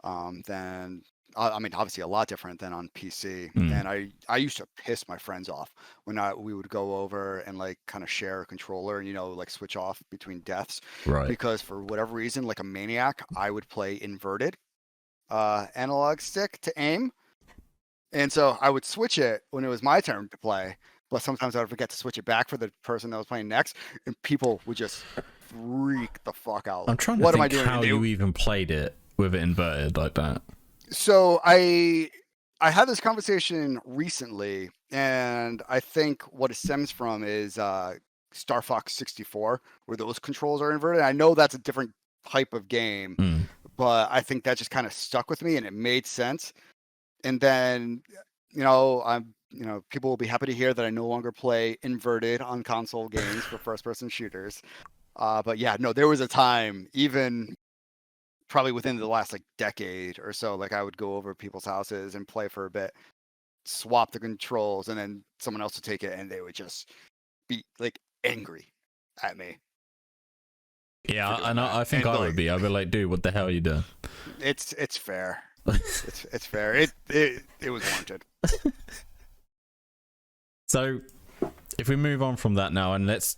than. I mean, obviously a lot different than on PC. And I used to piss my friends off when we would go over and like kind of share a controller and, like switch off between deaths. Right. Because for whatever reason, like a maniac, I would play inverted analog stick to aim. And so I would switch it when it was my turn to play. But sometimes I would forget to switch it back for the person that was playing next. And people would just freak the fuck out. I'm trying to think how you even played it with it inverted like that. So I had this conversation recently, and I think what it stems from is Star Fox 64, where those controls are inverted. I know that's a different type of game, but I think that just kind of stuck with me, and it made sense. And then, people will be happy to hear that I no longer play inverted on console games for first-person shooters. But yeah, no, there was a time, even probably within the last like decade or so, like I would go over people's houses and play for a bit, swap the controls, and then someone else would take it and they would just be like angry at me. Yeah, and I think I would be. I'd be like, dude, what the hell are you doing? It's fair. it's fair. It was warranted. So if we move on from that now, and let's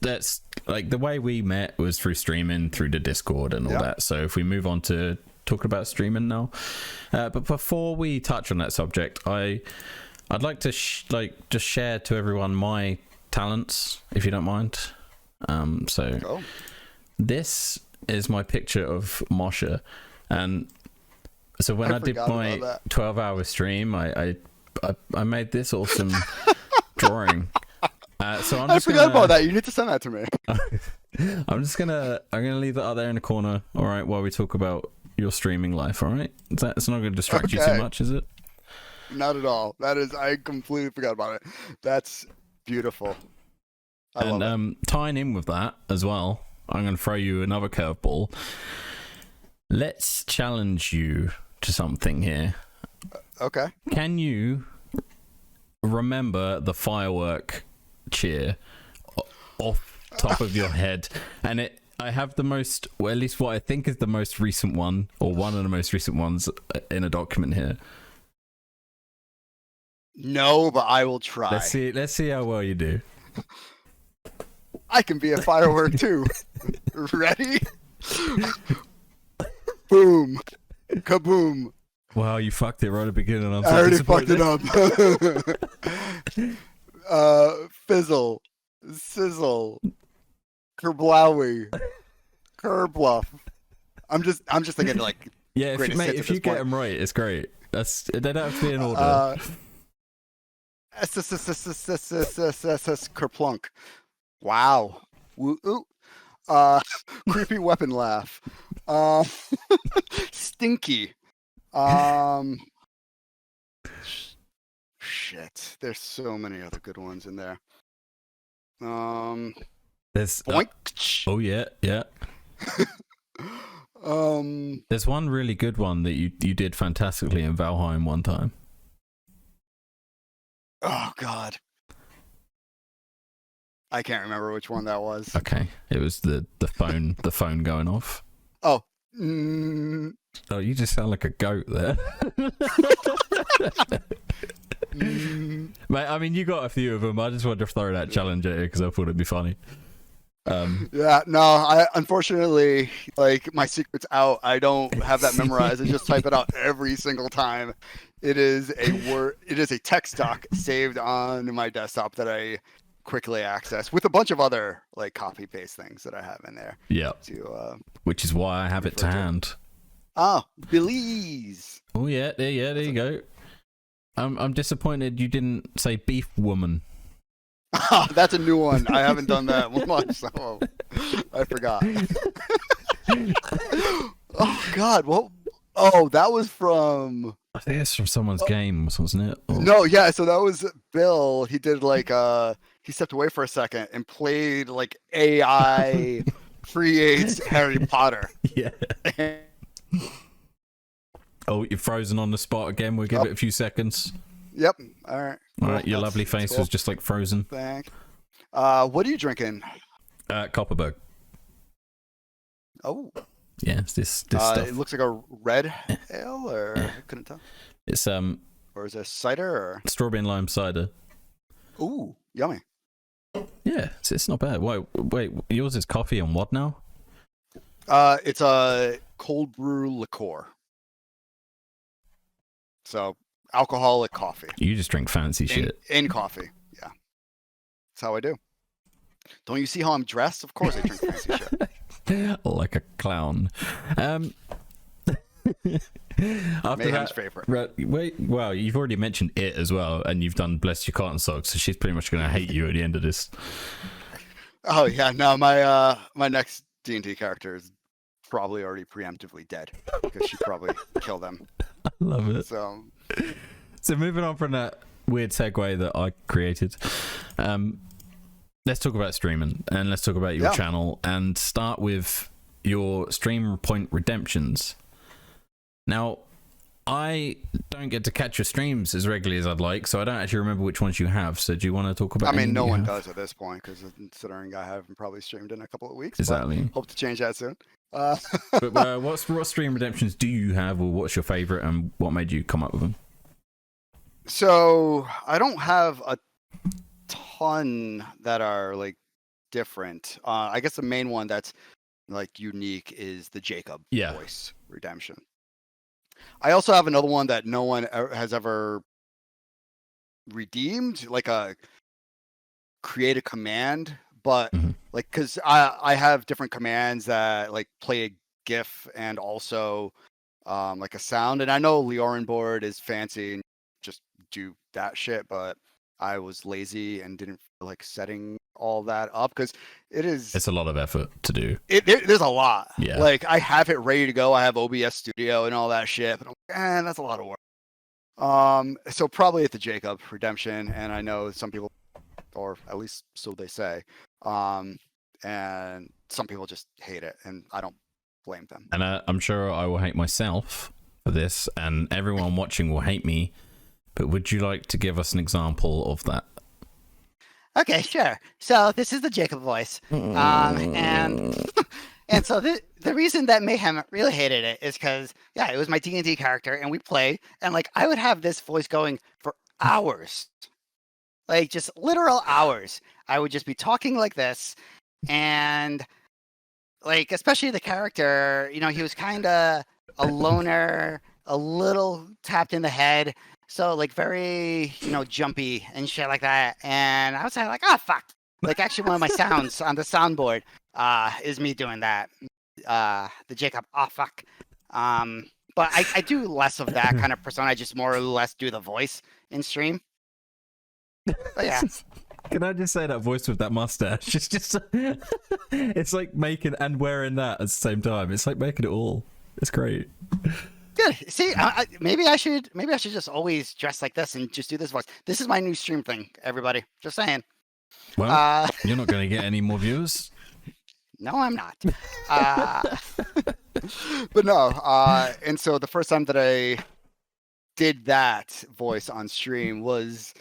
like, the way we met was through streaming, through the Discord and all that. So if we move on to talking about streaming now. But before we touch on that subject, I'd like to just share to everyone my talents, if you don't mind. So this is my picture of Mosher, and so when I did my 12-hour stream, I made this awesome drawing. So I forgot about that. You need to send that to me. I'm gonna leave that out there in the corner. All right, while we talk about your streaming life. All right, it's not going to distract you too much, is it? Not at all. I completely forgot about it. That's beautiful. I love it. Tying in with that as well, I'm going to throw you another curveball. Let's challenge you to something here. Okay. Can you remember the firework cheer off top of your head? And I have the most, well, at least what I think is the most recent one, or one of the most recent ones in a document here. No, but I will try. Let's see how well you do. I can be a firework too. Ready? Boom. Kaboom. Wow, you fucked it right at the beginning. I already fucked it up. Fizzle. Sizzle. Kerblowy. Kerbluff. I'm just thinking like. Yeah, if you get them right, it's great. They don't have to be in order. Kerplunk. Wow. Woo. Creepy weapon laugh. Stinky. Shit. There's so many other good ones in there. There's boink. Oh yeah. There's one really good one that you did fantastically in Valheim one time. Oh God. I can't remember which one that was. Okay, it was the phone going off. Oh. Oh, you just sound like a goat there. Mate, I mean, you got a few of them. I just wanted to throw that challenge at you because I thought it'd be funny. Yeah, no, I unfortunately, like, my secret's out. I don't have that memorized. I just type it out every single time. It is a text doc saved on my desktop that I quickly access with a bunch of other like copy paste things that I have in there. Yeah. Which is why I have it to hand. Oh, Belize. Oh yeah, there you go. I'm disappointed you didn't say beef woman. That's a new one. I haven't done that much, so I forgot. Oh God, what? Oh, that was from. I think it's from someone's game, wasn't it? Or... No, yeah. So that was Bill. He did like he stepped away for a second and played like AI creates Harry Potter. Yeah. Oh, you're frozen on the spot again. We'll give it a few seconds. Yep. All right. All right. Your lovely face was just like frozen. Thanks. What are you drinking? Copperberg. Oh. Yeah, it's this stuff. It looks like a red ale, or I couldn't tell. It's or is it cider or strawberry and lime cider? Ooh, yummy. Yeah, it's not bad. Wait, yours is coffee and what now? It's a cold brew liqueur. So alcoholic coffee. You just drink fancy shit. In coffee, yeah. That's how I do. Don't you see how I'm dressed? Of course I drink fancy shit. Like a clown. Mayhem's favorite. Wait, well, you've already mentioned it as well, and you've done Bless Your Cotton Socks, so she's pretty much going to hate you at the end of this. Oh yeah, no, my next D&D character is probably already preemptively dead because she probably killed them. I love it. So moving on from that weird segue that I created, let's talk about streaming and let's talk about your channel and start with your stream point redemptions. Now, I don't get to catch your streams as regularly as I'd like, so I don't actually remember which ones you have. So do you want to talk about? I mean, no one does at this point because considering I haven't probably streamed in a couple of weeks. Exactly. Hope to change that soon. But what stream redemptions do you have, or what's your favorite, and what made you come up with them? So I don't have a ton that are like different. I guess the main one that's like unique is the Jacob voice redemption. I also have another one that no one has ever redeemed, like a create a command, but like because I have different commands that like play a GIF and also like a sound, and I know Leorin board is fancy and just do that shit, but I was lazy and didn't feel like setting all that up because It's a lot of effort to do. There's a lot. Yeah. Like I have it ready to go. I have OBS Studio and all that shit, but I'm like, that's a lot of work. So probably at the Jacob Redemption, and I know some people, or at least so they say, and some people just hate it, and I don't blame them. And I'm sure I will hate myself for this, and everyone watching will hate me. But would you like to give us an example of that? Okay, sure. So this is the Jacob voice, and so the reason that Mayhem really hated it is because it was my D&D character, and we play, and like I would have this voice going for hours, like just literal hours. I would just be talking like this, and like especially the character, he was kind of a loner, a little tapped in the head. So like very, jumpy and shit like that. And I was like, oh fuck. Like actually one of my sounds on the soundboard is me doing that. The Jacob, oh fuck. But I do less of that kind of persona. I just more or less do the voice in stream. But yeah. Can I just say that voice with that mustache? It's just, it's like making and wearing that at the same time. It's like making it all. It's great. Good. See, maybe I should just always dress like this and just do this voice. This is my new stream thing, everybody. Just saying. Well, you're not going to get any more views. No, I'm not. But no. And so the first time that I did that voice on stream was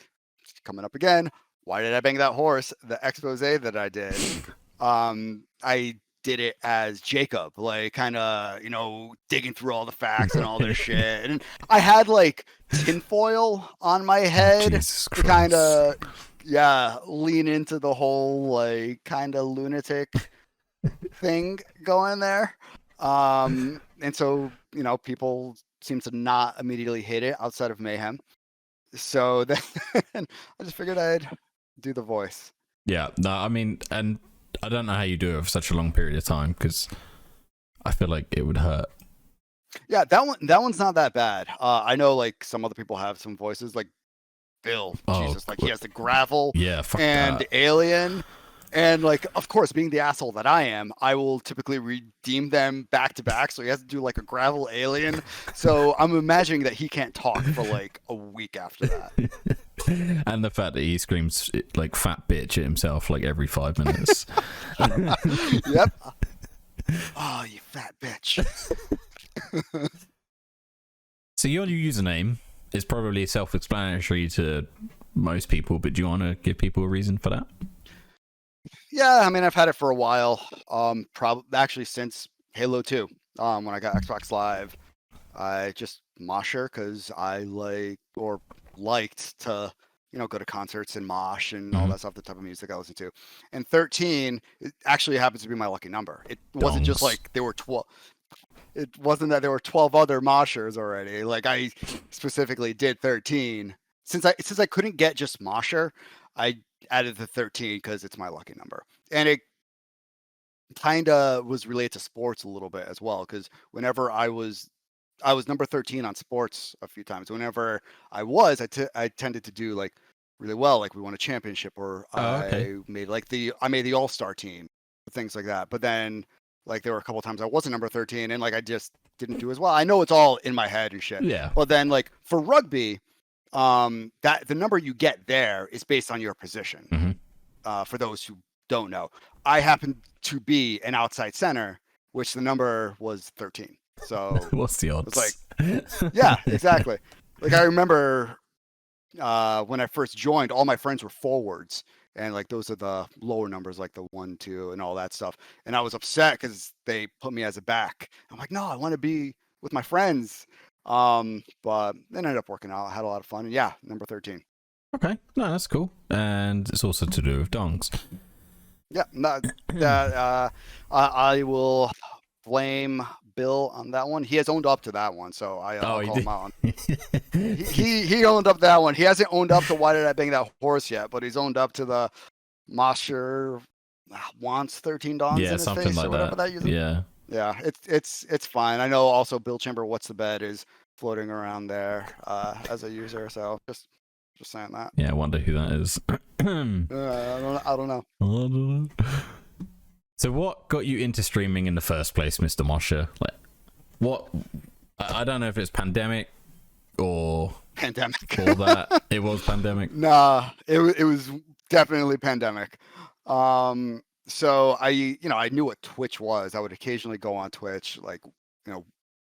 coming up again. Why did I bang that horse? The expose that I did. I did it as Jacob, like kind of, digging through all the facts and all this shit. And I had like tinfoil on my head to kind of, lean into the whole like kind of lunatic thing going there. And so, people seem to not immediately hate it outside of Mayhem. So then I just figured I'd do the voice. Yeah, no, I mean, and I don't know how you do it for such a long period of time because I feel like it would hurt. Yeah, that one's not that bad. I know like some other people have some voices like Bill. Jesus, like he has the gravel and that. Alien. And like, of course, being the asshole that I am, I will typically redeem them back to back. So he has to do like a gravel alien. So I'm imagining that he can't talk for like a week after that. And the fact that he screams like fat bitch at himself like every 5 minutes. Yep. Oh, you fat bitch. So your username is probably self-explanatory to most people, but do you want to give people a reason for that? Yeah, I mean, I've had it for a while. Probably actually since Halo 2. When I got Xbox Live, I just Mosher because I liked to, go to concerts and mosh and all that stuff, the type of music I listen to. And 13 it actually happens to be my lucky number. It wasn't just like there were 12. It wasn't that there were 12 other moshers already. Like I specifically did 13. Since I couldn't get just Mosher, I added the 13 because it's my lucky number. And it kind of was related to sports a little bit as well, because whenever I was number 13 on sports a few times. Whenever I tended to do like really well, like we won a championship, or I made the All-Star team, things like that. But then like there were a couple of times I wasn't number 13 and like I just didn't do as well. I know it's all in my head and shit. Yeah. But then like for rugby, that the number you get there is based on your position. Mm-hmm. For those who don't know, I happen to be an outside center, which the number was 13. So what's the odds? It's like, yeah, exactly. Like I remember when I first joined, all my friends were forwards, and like those are the lower numbers, like the 1, 2, and all that stuff. And I was upset because they put me as a back. I'm like, no, I want to be with my friends. But it ended up working out. I had a lot of fun. And yeah, number 13. Okay, no, that's cool. And it's also to do with dongs. Yeah, I will blame Bill on that one. He has owned up to that one, so I'll he call did. him out. He owned up to that one. He hasn't owned up to Why Did I Bang That Horse yet, but he's owned up to the Mosher wants 13 dons in Yeah, his something face like or whatever that. Yeah. Yeah, it's fine. I know also Bill Chamber What's the Bet is floating around there as a user, so just saying that. Yeah, I wonder who that is. I don't know. I don't know. So what got you into streaming in the first place, Mr. Mosher? Like, what? I don't know if it's pandemic or Pandemic. all that. It was pandemic. Nah, it was definitely pandemic. So I knew what Twitch was. I would occasionally go on Twitch, like,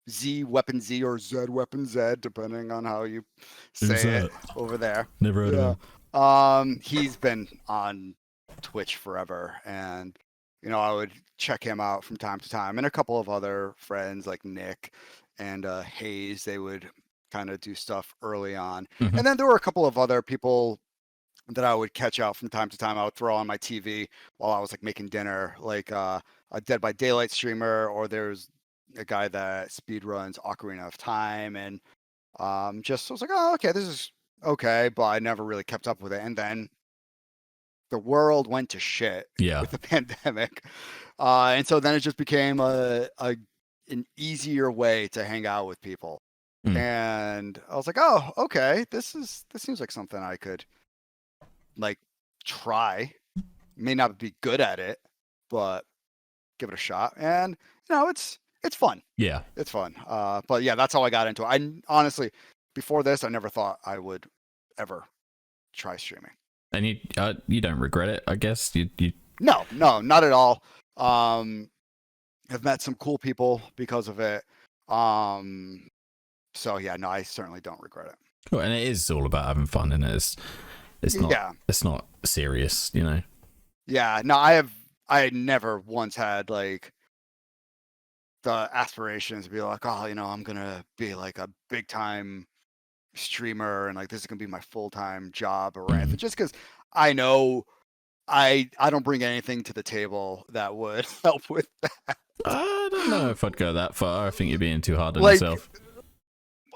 Z Weapon Z or Z Weapon Z, depending on how you say it over there. Never heard of him. He's been on Twitch forever, and I would check him out from time to time, and a couple of other friends like Nick and Hayes. They would kind of do stuff early on, and then there were a couple of other people that I would catch out from time to time. I would throw on my TV while I was like making dinner, like a Dead by Daylight streamer, or there's a guy that speed runs Ocarina of Time, and I was like, oh, okay, this is okay, but I never really kept up with it. And then the world went to shit with the pandemic, and so then it just became an easier way to hang out with people. And I was like, oh, okay, this seems like something I could like try. May not be good at it, but give it a shot. And it's fun. Yeah, it's fun. But yeah, that's how I got into it. I honestly, before this, I never thought I would ever try streaming. And you don't regret it, I guess. You No, not at all. I've met some cool people because of it. So yeah, no, I certainly don't regret it. Well, and it is all about having fun, and it's not. Yeah. It's not serious, Yeah, no, I never once had like the aspirations to be like, oh, I'm gonna be like a big time streamer, and like this is gonna be my full time job or anything. Just because I know I don't bring anything to the table that would help with that. I don't know if I'd go that far. I think you're being too hard on yourself.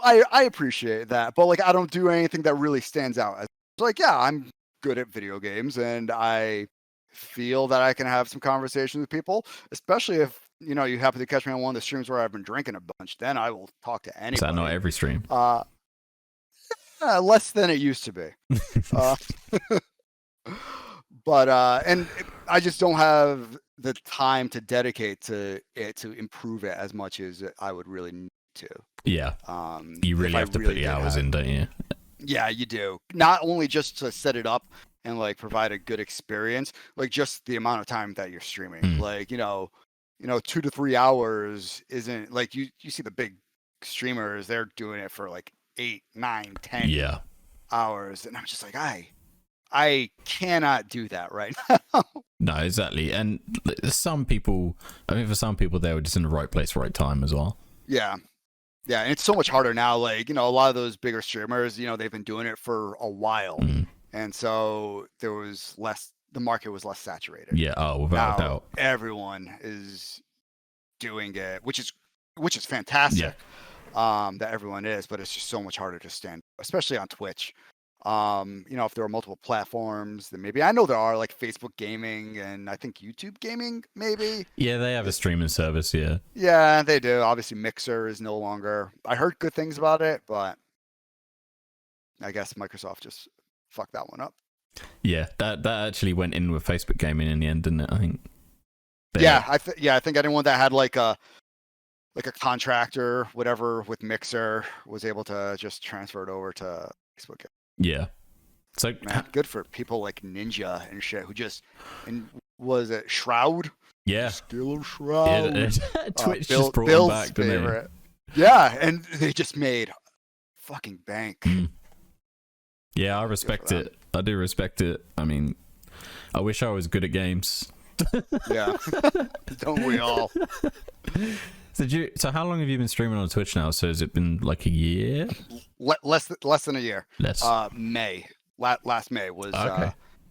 I appreciate that, but like I don't do anything that really stands out. As like, yeah, I'm good at video games, and I feel that I can have some conversations with people, especially if you happen to catch me on one of the streams where I've been drinking a bunch. Then I will talk to anybody. Is that not every stream? Less than it used to be. But I just don't have the time to dedicate to it to improve it as much as I would really need to. Yeah. You really have to put the hours in, don't you? Yeah, you do. Not only just to set it up and like provide a good experience, like just the amount of time that you're streaming. Like, 2 to 3 hours isn't like you see the big streamers, they're doing it for like 8, 9, 10 hours. And I'm just like, I cannot do that right now. No, exactly. And some people, for some people, they were just in the right place, right time as well. Yeah. Yeah. And it's so much harder now. Like, a lot of those bigger streamers, they've been doing it for a while. And so the market was less saturated. Yeah. Oh, without a doubt. Everyone is doing it, which is fantastic. That everyone is, but it's just so much harder to stand, especially on Twitch. If there are multiple platforms, then maybe I know there are like Facebook gaming and I think YouTube gaming, maybe. Yeah, they have a streaming service. Yeah. Yeah, they do. Obviously, Mixer is no longer. I heard good things about it, but I guess Microsoft just fucked that one up. Yeah, that actually went in with Facebook gaming in the end, didn't it? I think. I think anyone that had like a contract or whatever with Mixer was able to just transfer it over to Facebook. Yeah. So man, good for people like Ninja and shit who was it Shroud? Yeah. Still Shroud. Yeah, Twitch just brought them back, didn't they? Yeah, and they just made fucking bank. Yeah, I respect it. I do respect it. I mean, I wish I was good at games. Yeah. Don't we all? So how long have you been streaming on Twitch now? So has it been like a year? Less than a year. May. Last May was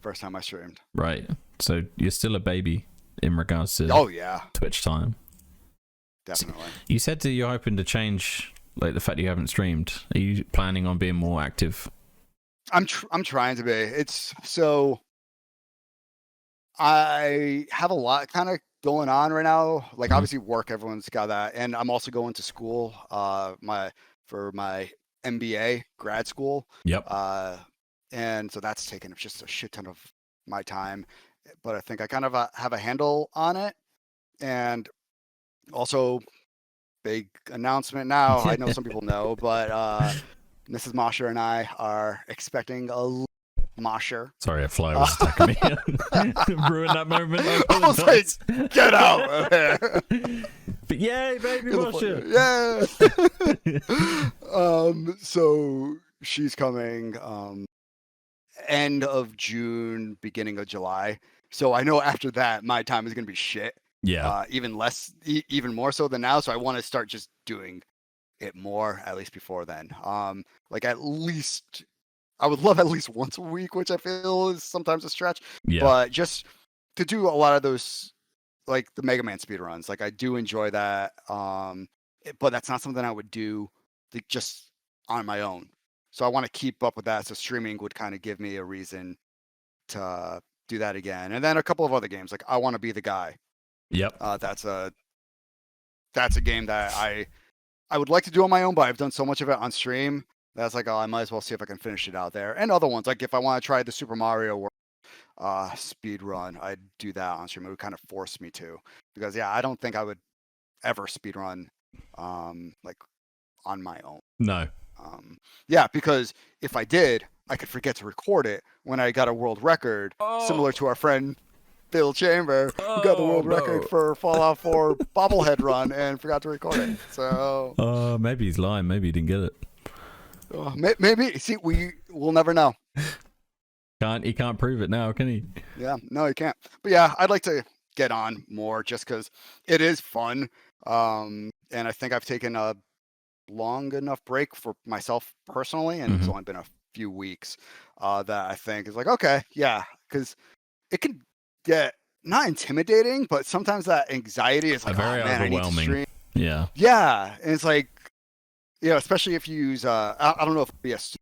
first time I streamed. Right. So you're still a baby in regards to oh yeah Twitch time. definitely. You said that you're hoping to change, like, the fact that you haven't streamed. Are you planning on being more active? I'm trying to be. It's so I have a lot kind of going on right now. Like Mhm. obviously work, everyone's got that, and I'm also going to school. For my MBA grad school. Yep. And so that's taken just a shit ton of my time. But I think I kind of have a handle on it. And also, big announcement now. I know some people know, but Mrs. Mosher and I are expecting a Mosher. Sorry, a fly was attacking me. Ruined that moment. I was like, get out of here. But yay, baby Mosher. Yeah. So she's coming end of June, beginning of July. So I know after that, my time is going to be shit. Yeah. Even less, even more so than now. So I want to start just doing it more, at least before then. Like at least, I would love at least once a week, which I feel is sometimes a stretch. Yeah. But just to do a lot of those, like the Mega Man speedruns, like I do enjoy that. But that's not something I would do just on my own. So I want to keep up with that. So streaming would kind of give me a reason to do that again. And then a couple of other games, like I Want to Be the Guy. Yep. That's a game that I would like to do on my own, but I've done so much of it on stream that's like, oh, I might as well see if I can finish it out there. And other ones, like if I want to try the Super Mario World speed run, I'd do that on stream. It would kind of force me to, because yeah, I don't think I would ever speed run like on my own. No. Yeah, because if I did, I could forget to record it when I got a world record, similar to our friend Phil Chamber, who got the world record for Fallout 4 bobblehead run and forgot to record it. So maybe he's lying. Maybe he didn't get it. maybe. See, we'll never know. He can't prove it now, can he? Yeah, no, he can't. But yeah, I'd like to get on more just because it is fun. And I think I've taken a long enough break for myself personally, and it's only been a few weeks that I think is like, okay, yeah, because it can get not intimidating, but sometimes that anxiety is like, very oh man, I need to overwhelming. stream. Yeah, and it's like, especially if you use I don't know if OBS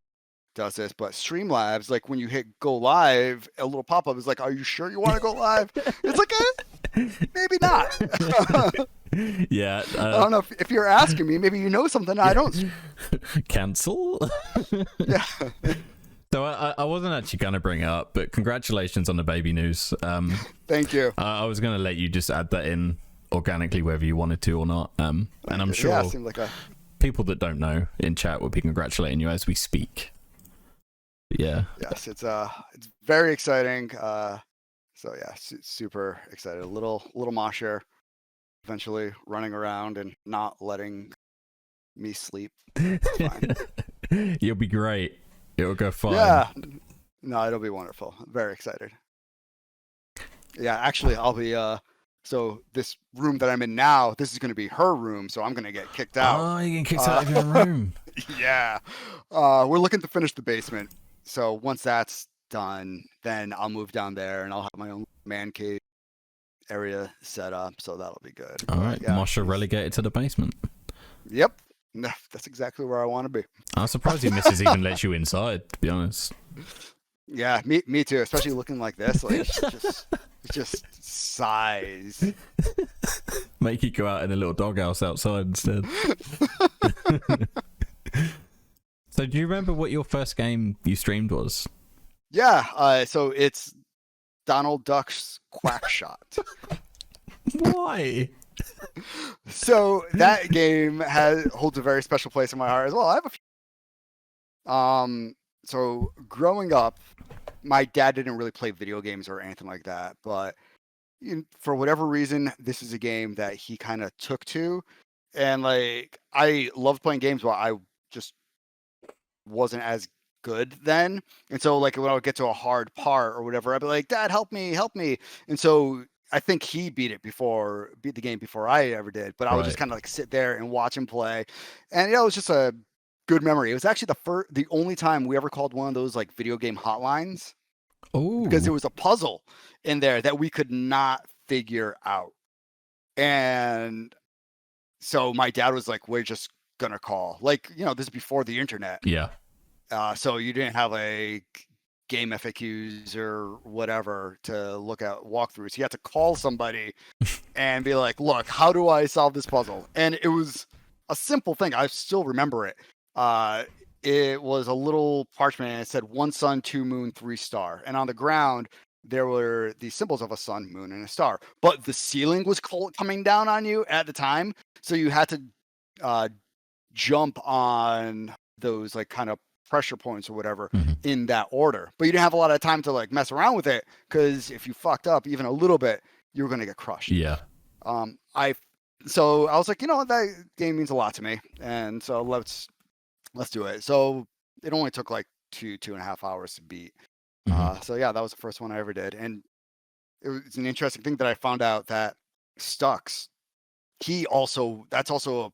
does this, but Streamlabs, like when you hit go live, a little pop-up is like, are you sure you want to go live? It's like, maybe not. Yeah. I don't know if you're asking me, maybe you know something I don't. Cancel? Yeah. So I wasn't actually going to bring it up, but congratulations on the baby news. Thank you. I was going to let you just add that in organically, whether you wanted to or not. And I'm sure it seemed like people that don't know in chat will be congratulating you as we speak. Yeah. Yes, it's very exciting. So yeah, super excited. A little Mosher eventually running around and not letting me sleep. You'll be great. It'll go fine. Yeah. No, it'll be wonderful. I'm very excited. Yeah, actually, I'll be so this room that I'm in now, this is going to be her room, so I'm going to get kicked out. Oh, you're getting kicked out of your room. Yeah. We're looking to finish the basement. So once that's done, then I'll move down there and I'll have my own man cave area set up, so that'll be good. All right, yeah, Mosher relegated to the basement. Yep. That's exactly where I want to be. I'm surprised your missus even lets you inside, to be honest. Yeah, me too, especially looking like this. Like, just size. Make you go out in a little doghouse outside instead. So do you remember what your first game you streamed was? Yeah, so it's Donald Duck's Quack Shot. Why? So that game holds a very special place in my heart as well. I have a few. So growing up, my dad didn't really play video games or anything like that, but for whatever reason, this is a game that he kind of took to, and like I loved playing games, but I just wasn't as good then. And so like when I would get to a hard part or whatever, I'd be like, Dad, help me. And so I think he beat the game before I ever did, but I would just kind of like sit there and watch him play. And it was just a good memory. It was actually the only time we ever called one of those like video game hotlines. Oh, because there was a puzzle in there that we could not figure out. And so my dad was like, we're just gonna call. Like, this is before the internet. Yeah. So you didn't have a game FAQs or whatever to look at walkthroughs. You had to call somebody and be like, look, how do I solve this puzzle? And it was a simple thing. I still remember it. It was a little parchment and it said 1 sun, 2 moon, 3 star. And on the ground, there were the symbols of a sun, moon, and a star. But the ceiling was coming down on you at the time. So you had to jump on those like kind of pressure points or whatever in that order. But you didn't have a lot of time to like mess around with it, because if you fucked up even a little bit, you were going to get crushed. Yeah. So I was like, that game means a lot to me, and so let's do it. So it only took like 2.5 hours to beat. So yeah, that was the first one I ever did, and it was an interesting thing that I found out that Stux, that's also a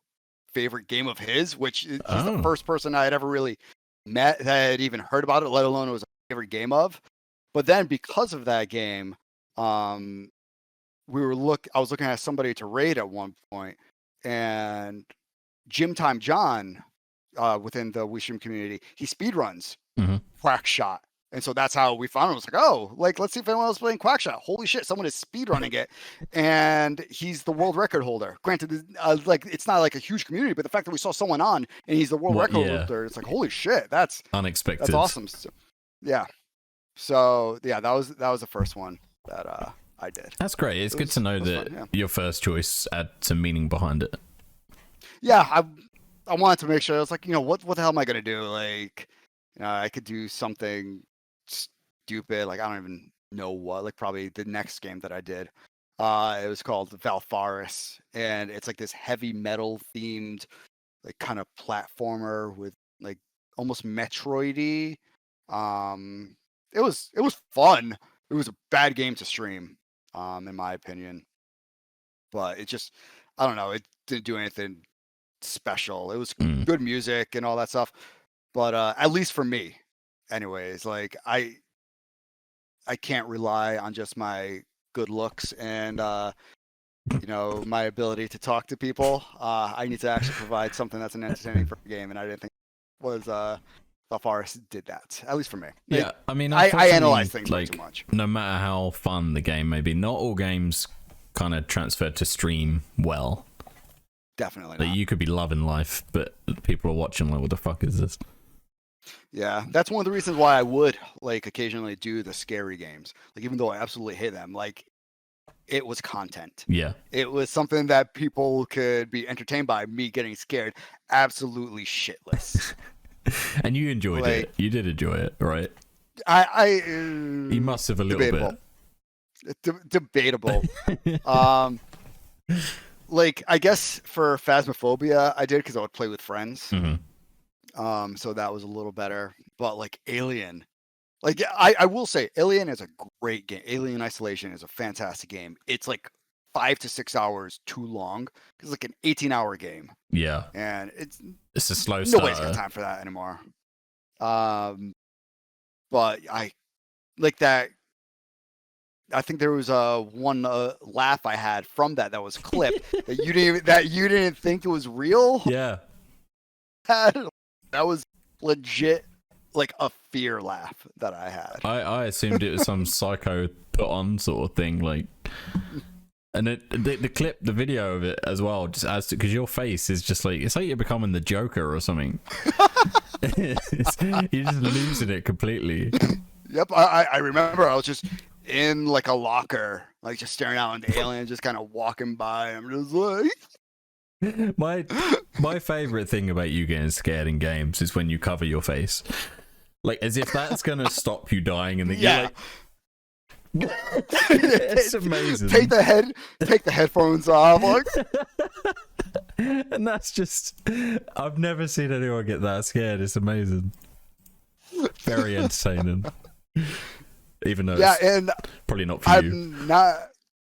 favorite game of his, which is he's the first person I had ever really met that had even heard about it, let alone it was a favorite game of. But then because of that game, I was looking at somebody to raid at one point, and Gym Time John, within the WeStream community, he speedruns Quackshot. And so that's how we found him. It was like, oh, like, let's see if anyone else is playing Quackshot. Holy shit, someone is speedrunning it. And he's the world record holder. Granted, like, it's not like a huge community, but the fact that we saw someone on and he's the world record holder, it's like, holy shit, that's unexpected. That's awesome. So, yeah. So yeah, that was the first one that I did. That's great. It's good to know that your first choice had some meaning behind it. Yeah, I wanted to make sure. I was like, what the hell am I gonna do? Like, I could do something stupid, like I don't even know what. Like probably the next game that I did, it was called Valfaris, and it's like this heavy metal themed, like kind of platformer with like almost Metroid-y. It was fun. It was a bad game to stream, in my opinion. But it just, I don't know, it didn't do anything special. It was good music and all that stuff. But at least for me, anyways, like I can't rely on just my good looks and my ability to talk to people. I need to actually provide something that's an entertaining for the game, and I didn't think Valfaris did that, at least for me. Yeah, I mean, I analyze things like, too much. No matter how fun the game may be, not all games kind of transfer to stream well. Definitely like, not. you could be loving life, but people are watching like, what the fuck is this? Yeah, that's one of the reasons why I would like occasionally do the scary games. Like, even though I absolutely hate them, like, it was content. Yeah. It was something that people could be entertained by, me getting scared absolutely shitless. And you enjoyed it. You did enjoy it, right? You must have a little bit. Debatable. Like, I guess for Phasmophobia, I did because I would play with friends. So that was a little better. But like Alien, like I will say, Alien is a great game. Alien Isolation is a fantastic game. It's like 5 to 6 hours too long. It's like an 18-hour game. Yeah, and it's a slow starter. Nobody's got time for that anymore. But I like that. I think there was one laugh I had from that was clipped that you didn't think it was real. Yeah, that was legit, like a fear laugh that I had. I assumed it was some psycho put on sort of thing, like, and the clip, the video of it as well, just adds to, because your face is just like, it's like you're becoming the Joker or something. You're just losing it completely. Yep, I remember I was just in like a locker, like just staring out into Alien, just kind of walking by. I'm just like, my favorite thing about you getting scared in games is when you cover your face, like as if that's gonna stop you dying in the game. Like, it's amazing. Take the headphones off, like. And that's just, I've never seen anyone get that scared. It's amazing. Very entertaining. Even though and probably not for you.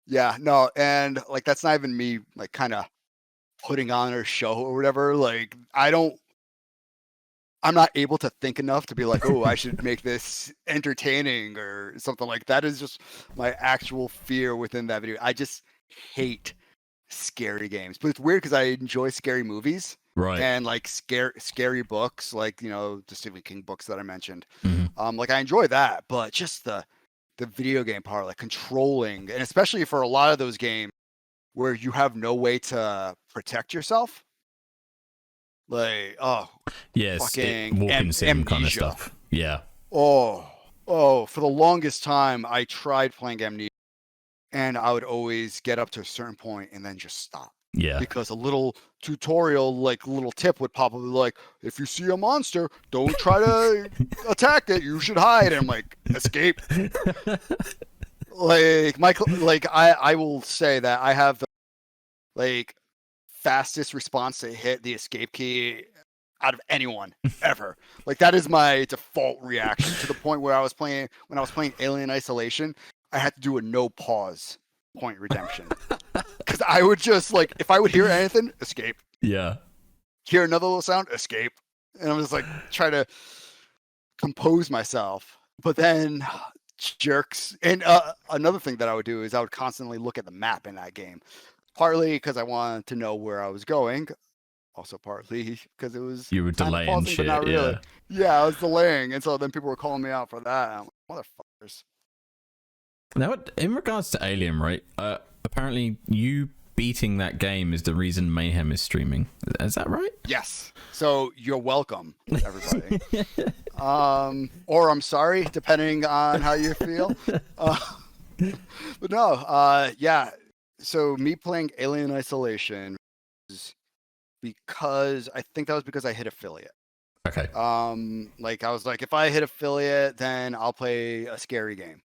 No, and like that's not even me like kind of putting on a show or whatever. Like I'm not able to think enough to be like, oh, I should make this entertaining or something like that. Is just my actual fear within that video. I just hate scary games. But it's weird because I enjoy scary movies Right. and like scary books, like the Stephen King books that I mentioned. Mhm. Like I enjoy that, but just the video game part, like controlling, and especially for a lot of those games where you have no way to protect yourself. Like, oh, Yes, fucking walking sim kind of Amnesia. stuff. Yeah. Oh, for the longest time, I tried playing Amnesia, and I would always get up to a certain point and then just stop. Yeah. Because a little tutorial, like little tip would pop up like, if you see a monster, don't try to attack it. You should hide. And I'm like, escape. Like I will say that I have the like fastest response to hit the escape key out of anyone ever. Like that is my default reaction, to the point where when I was playing Alien Isolation, I had to do a no pause point redemption. Because I would just like, if I would hear anything, escape. Yeah. Hear another little sound, escape. And I'm just like try to compose myself. But then jerks. And another thing that I would do is I would constantly look at the map in that game. Partly because I wanted to know where I was going. Also partly because it was You were delaying pausing, shit. but not really. Yeah. Yeah, I was delaying. And so then people were calling me out for that. And I'm like, motherfuckers. Now, in regards to Alien, right? Apparently, you beating that game is the reason Mayhem is streaming. Is that right? Yes. So you're welcome, everybody. Or I'm sorry, depending on how you feel. But no, yeah. So me playing Alien Isolation is because I think that was because I hit affiliate. Okay. Like I was like, if I hit affiliate, then I'll play a scary game.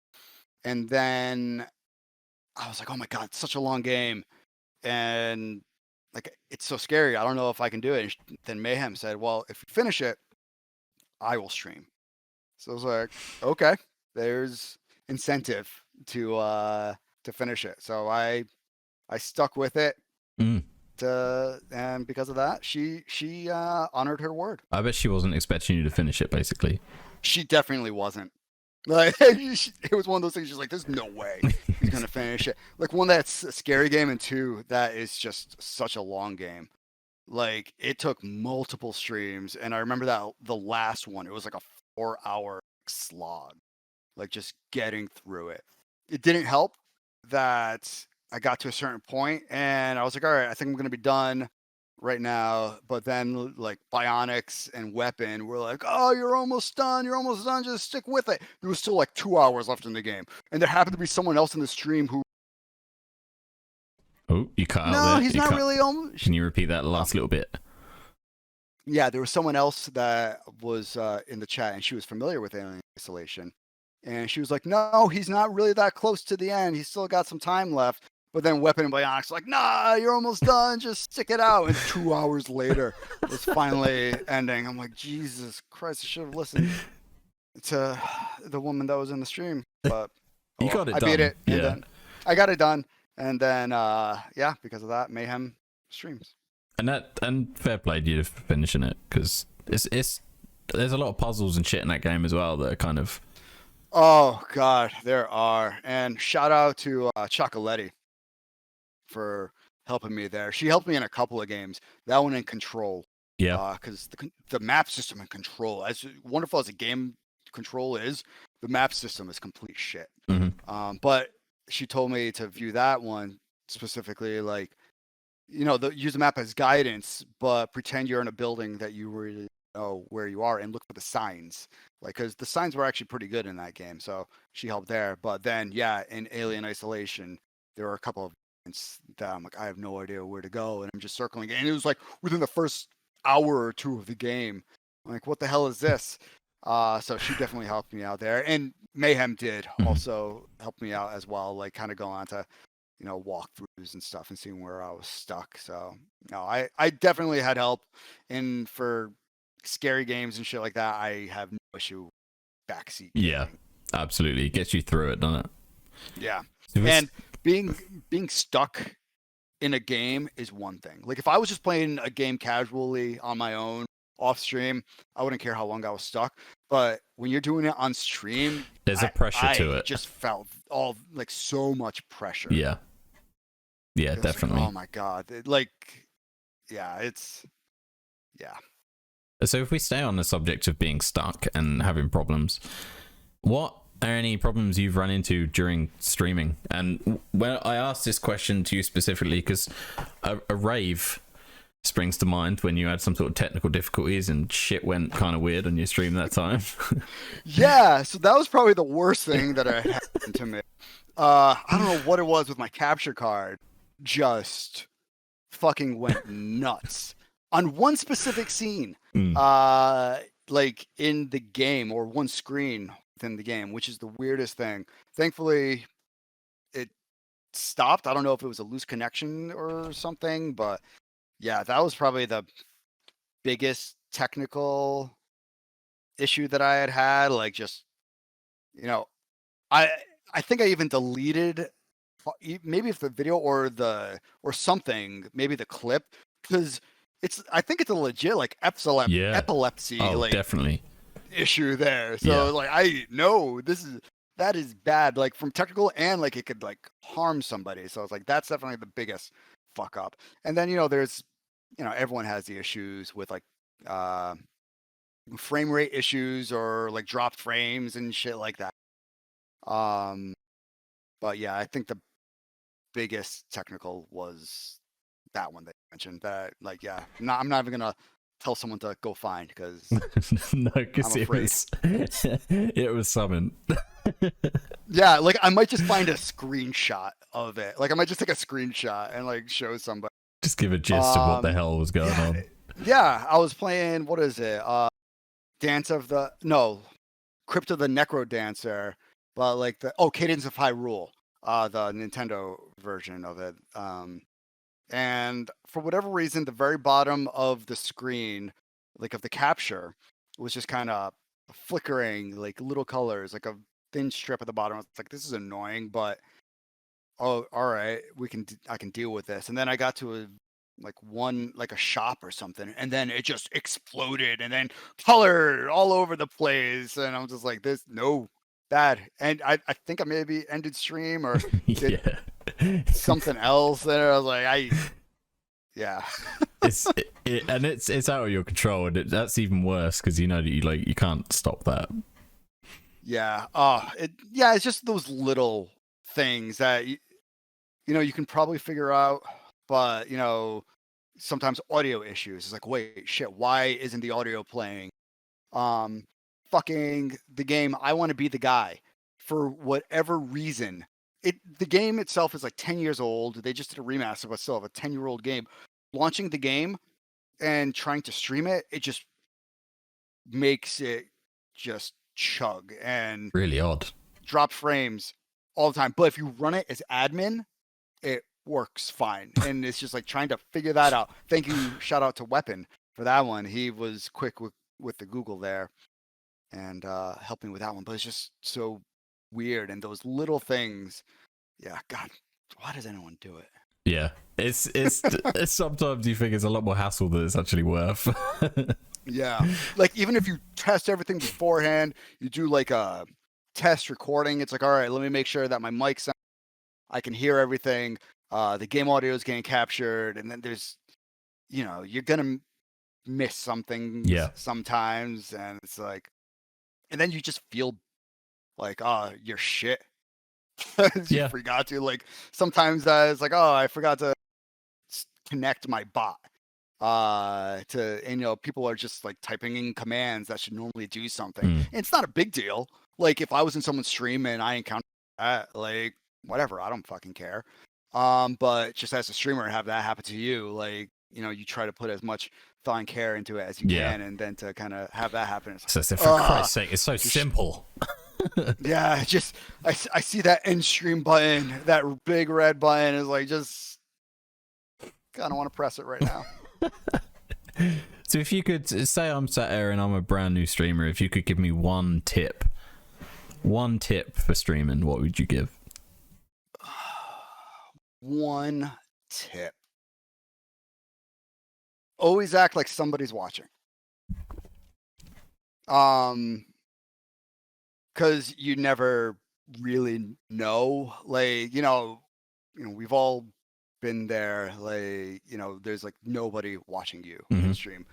And then I was like, oh my God, it's such a long game. And like, it's so scary. I don't know if I can do it. And then Mayhem said, well, if you finish it, I will stream. So I was like, okay, there's incentive to finish it. So I stuck with it. Mm. And because of that, she honored her word. I bet she wasn't expecting you to finish it, basically. She definitely wasn't. Like it was one of those things. She's like, "There's no way he's gonna finish it." Like one, that's a scary game, and two, that is just such a long game. Like it took multiple streams, and I remember that the last one, it was like a 4-hour slog. Like just getting through it. It didn't help that I got to a certain point, and I was like, "All right, I think I'm gonna be done right now." But then like Bionics and Weapon were like, oh, you're almost done, just stick with it. There was still like 2 hours left in the game, and there happened to be someone else in the stream who You cut out no, there. he's not really almost. Can you repeat that last little bit? Yeah, there was someone else that was in the chat, and she was familiar with Alien Isolation, and she was like, no, he's not really that close to the end, he's still got some time left. But then Weapon and Bionics like, nah, you're almost done. Just stick it out. And 2 hours later, it's finally ending. I'm like, Jesus Christ, I should have listened to the woman that was in the stream. But You got it I done. beat it. And Yeah. then I got it done. And then, yeah, because of that, Mayhem streams. And fair play to you for finishing it, because it's there's a lot of puzzles and shit in that game as well that are kind of. Oh God, there are. And shout out to Chocoletti for helping me there. She helped me in a couple of games. That one in Control. Yeah. Because the map system in Control, as wonderful as a game Control is, the map system is complete shit. Mhm. But she told me to view that one specifically, like, use the map as guidance, but pretend you're in a building that you really know where you are and look for the signs. Like, because the signs were actually pretty good in that game. So she helped there. But then, yeah, in Alien Isolation, there were a couple of that I'm like, I have no idea where to go, and I'm just circling. And it was like within the first hour or two of the game, I'm like, what the hell is this? So she definitely helped me out there, and Mayhem did also help me out as well, like kind of going on to walkthroughs and stuff and seeing where I was stuck. So no, I definitely had help. And for scary games and shit like that, I have no issue backseat gaming. Yeah, absolutely. It gets you through it, doesn't it? Yeah. And being stuck in a game is one thing. Like if I was just playing a game casually on my own off stream, I wouldn't care how long I was stuck. But when you're doing it on stream, there's a pressure to I it. just felt all like so much pressure. Yeah. Yeah, It's definitely. Like, oh my god, like, yeah, it's yeah. So if we stay on the subject of being stuck and having problems, what are any problems you've run into during streaming? And when I asked this question to you specifically because a rave springs to mind when you had some sort of technical difficulties and shit went kind of weird on your stream that time. Yeah, so that was probably the worst thing that had happened to me. I don't know what it was with my capture card. Just fucking went nuts on one specific scene. Like in the game or one screen within the game, which is the weirdest thing. Thankfully, it stopped. I don't know if it was a loose connection or something, but yeah, that was probably the biggest technical issue that I had. Like, just, you know, I I think I even deleted maybe if the video or something, maybe the clip, because I think it's a legit like Yeah. epilepsy Oh, like definitely. issue there. So Yeah. like I know that is bad, like from technical, and like it could like harm somebody. So it's like that's definitely the biggest fuck up. And then there's everyone has the issues with like frame rate issues or like dropped frames and shit like that. But yeah, I think the biggest technical was that one that you mentioned. That like, yeah, I'm not even gonna tell someone to go find because No, because I'm afraid. It was summoned. Yeah, like I might just find a screenshot of it. Like I might just take a screenshot and like show somebody. Just give a gist of what the hell was going on. Yeah, I was playing, what is it? Crypt of the Necro Dancer, but like Cadence of Hyrule, the Nintendo version of it. And for whatever reason, the very bottom of the screen, like of the capture, was just kind of flickering, like little colors, like a thin strip at the bottom. It's like, this is annoying, but all right, I can deal with this. And then I got to a shop or something, and then it just exploded, and then color all over the place, and I'm just like, bad. And I think I maybe ended stream or did something else, and I was like, yeah. It's out of your control, and that's even worse because you know that you can't stop that. Yeah. It's just those little things that you can probably figure out, but sometimes audio issues. It's like, wait, shit, why isn't the audio playing? Fucking the game I Want to Be the Guy, for whatever reason. The game itself is like 10 years old. They just did a remaster, but still have a 10-year-old game. Launching the game and trying to stream it, it just makes it just chug and really odd. Drop frames all the time. But if you run it as admin, it works fine. And it's just like trying to figure that out. Thank you. Shout out to Weapon for that one. He was quick with the Google there and helping with that one. But it's just so weird. And those little things. Yeah, God, why does anyone do it? Yeah, it's sometimes you think it's a lot more hassle than it's actually worth. Yeah, like even if you test everything beforehand, you do like a test recording. It's like, all right, let me make sure that my mic sound, I can hear everything. The game audio is getting captured, and then there's, you're gonna miss something sometimes, and it's like, and then you just feel like, you're shit. You forgot to, like, sometimes it's like, I forgot to connect my bot people are just like typing in commands that should normally do something. And it's not a big deal. Like if I was in someone's stream and I encountered that, like whatever, I don't fucking care. But just as a streamer, have that happen to you, like, you try to put as much thought and care into it as you can, and then to kind of have that happen. So for Christ's sake, it's so simple. Yeah, just I see that end stream button, that big red button, is like, just kind of want to press it right now. So if you could say I'm sat here and I'm a brand new streamer, if you could give me one tip for streaming, what would you give? One tip. Always act like somebody's watching. Because you never really know. Like, we've all been there, like, you know, there's like nobody watching you Mhm. in stream.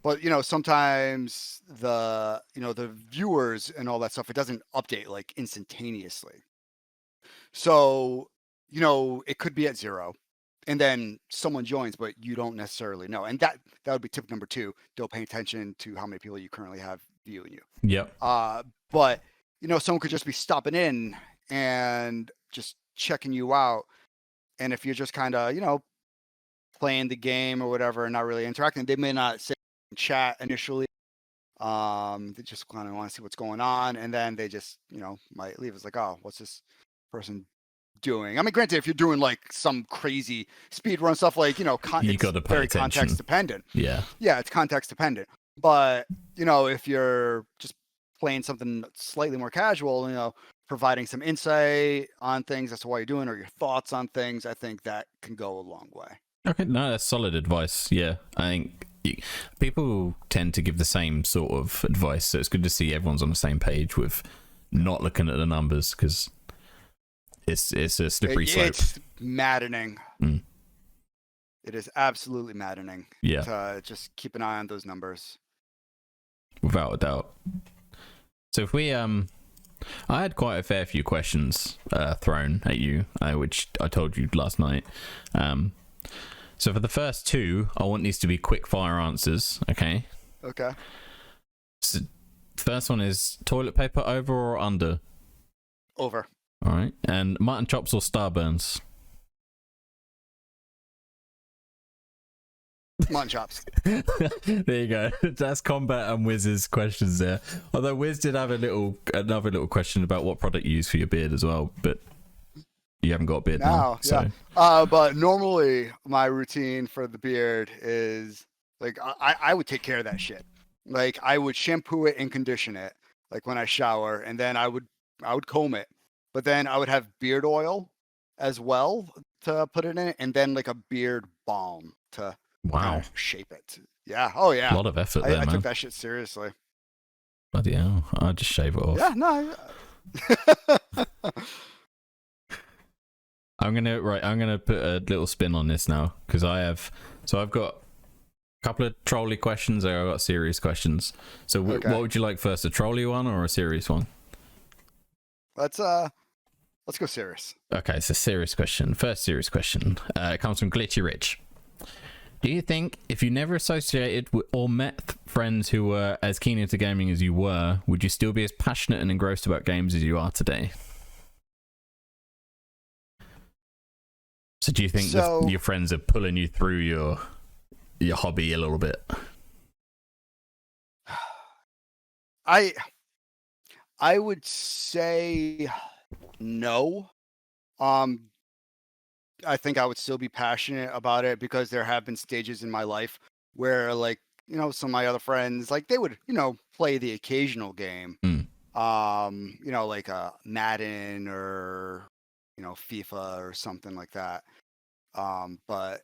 But you know, sometimes the, you know, the viewers and all that stuff, it doesn't update like instantaneously. So, you know, it could be at 0 and then someone joins, but you don't necessarily know. And that would be tip number 2. Don't pay attention to how many people you currently have viewing you. Yep. But you know, someone could just be stopping in and just checking you out. And if you're just kind of, you know, playing the game or whatever and not really interacting, they may not say in chat initially. They just kind of want to see what's going on, and then they just, you know, might leave. It's like, oh, what's this person doing? I mean, granted, if you're doing like some crazy speed run stuff, like, you know, You it's gotta pay very attention. context dependent. Yeah. Yeah, it's context dependent. But you know, if you're just playing something slightly more casual, you know, providing some insight on things as to why you're doing or your thoughts on things, I think that can go a long way. Okay, no, that's solid advice. Yeah, I think people tend to give the same sort of advice, so it's good to see everyone's on the same page with not looking at the numbers, because it's a slippery slope. It's maddening. Mm. It is absolutely maddening. Yeah, To just keep an eye on those numbers. without a doubt. So if we I had quite a fair few questions thrown at you, which I told you last night. So for the first 2, I want these to be quick fire answers, okay? Okay. So first one is toilet paper over or under? Over. All right. And mutton chops or Starburns? Mutton chops. There you go. That's Combat and Wiz's questions there. Although Wiz did have another little question about what product you use for your beard as well, but you haven't got a beard now. So. Yeah. But normally my routine for the beard is like I would take care of that shit. Like I would shampoo it and condition it, like when I shower, and then I would comb it. But then I would have beard oil as well to put it in it, and then like a beard balm to Wow. kind of shape it. Yeah. Oh yeah. A lot of effort there, I man. took that shit seriously. Bloody hell. I'll just shave it off. Yeah. No. I'm gonna put a little spin on this now, because I've got a couple of trolley questions there. I've got serious questions. So Okay. what would you like first, a trolley one or a serious one? Let's go serious. Okay, it's a serious question. First serious question. It comes from Glitchy Rich. Do you think if you never associated with or met friends who were as keen into gaming as you were, would you still be as passionate and engrossed about games as you are today? So do you think your friends are pulling you through your hobby a little bit? I would say no. I think I would still be passionate about it because there have been stages in my life where, like, you know, some of my other friends, like, they would, you know, play the occasional game. You know, like Madden or, you know, FIFA or something like that. But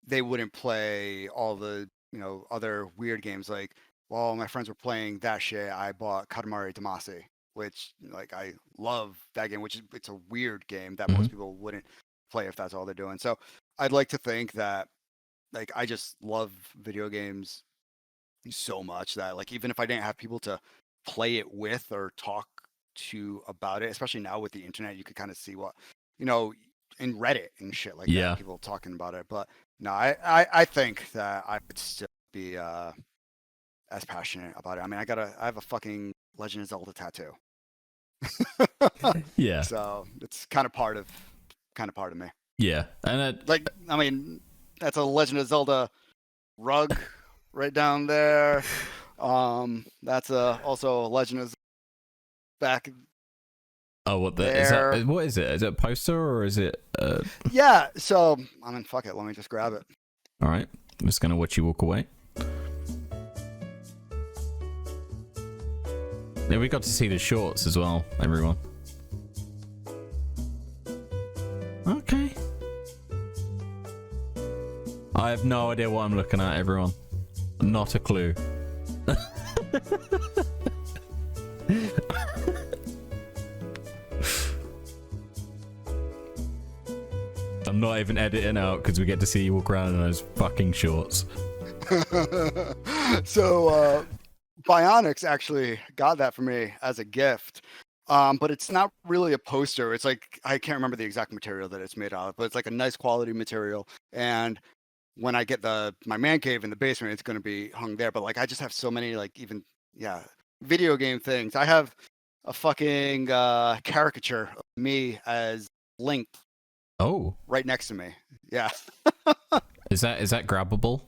they wouldn't play all the, you know, other weird games. Like, while my friends were playing that shit, I bought Katamari Damacy, which, like, I love that game, it's a weird game that most people wouldn't play if that's all they're doing. So I'd like to think that, like, I just love video games so much that, like, even if I didn't have people to play it with or talk to about it, especially now with the internet, you could kind of see what, you know, in Reddit and shit like that, people talking about it. But no, I think that I would still be as passionate about it. I mean, I have a fucking Legend of Zelda tattoo. Yeah. So it's kind of part of me. Yeah. And like, I mean, that's a Legend of Zelda rug right down there. That's also a Legend of Zelda back. Oh, what is it? Is it a poster or is it? Yeah. So I mean, fuck it. Let me just grab it. All right. I'm just gonna watch you walk away. Yeah, we got to see the shorts as well, everyone. Okay. I have no idea what I'm looking at, everyone. Not a clue. I'm I'm not even editing out because we get to see you walk around in those fucking shorts. So Bionics actually got that for me as a gift. But it's not really a poster. It's like, I can't remember the exact material that it's made out of, but it's like a nice quality material. And when I get my man cave in the basement, it's going to be hung there. But like, I just have so many, like, even, yeah, video game things. I have a fucking caricature of me as Link Oh, right next to me. Yeah. is that grabbable?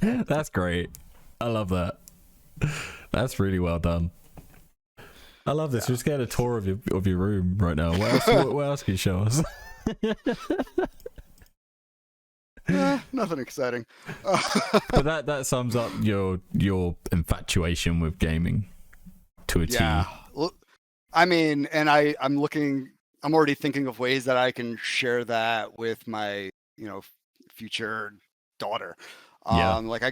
That's great. I love that. That's really well done. I love this. Yeah. We're just getting a tour of your room right now. What else can you show us? Nothing exciting. But that sums up your infatuation with gaming to a T. Yeah. Well, I mean, and I'm already thinking of ways that I can share that with my, future daughter. Yeah. Like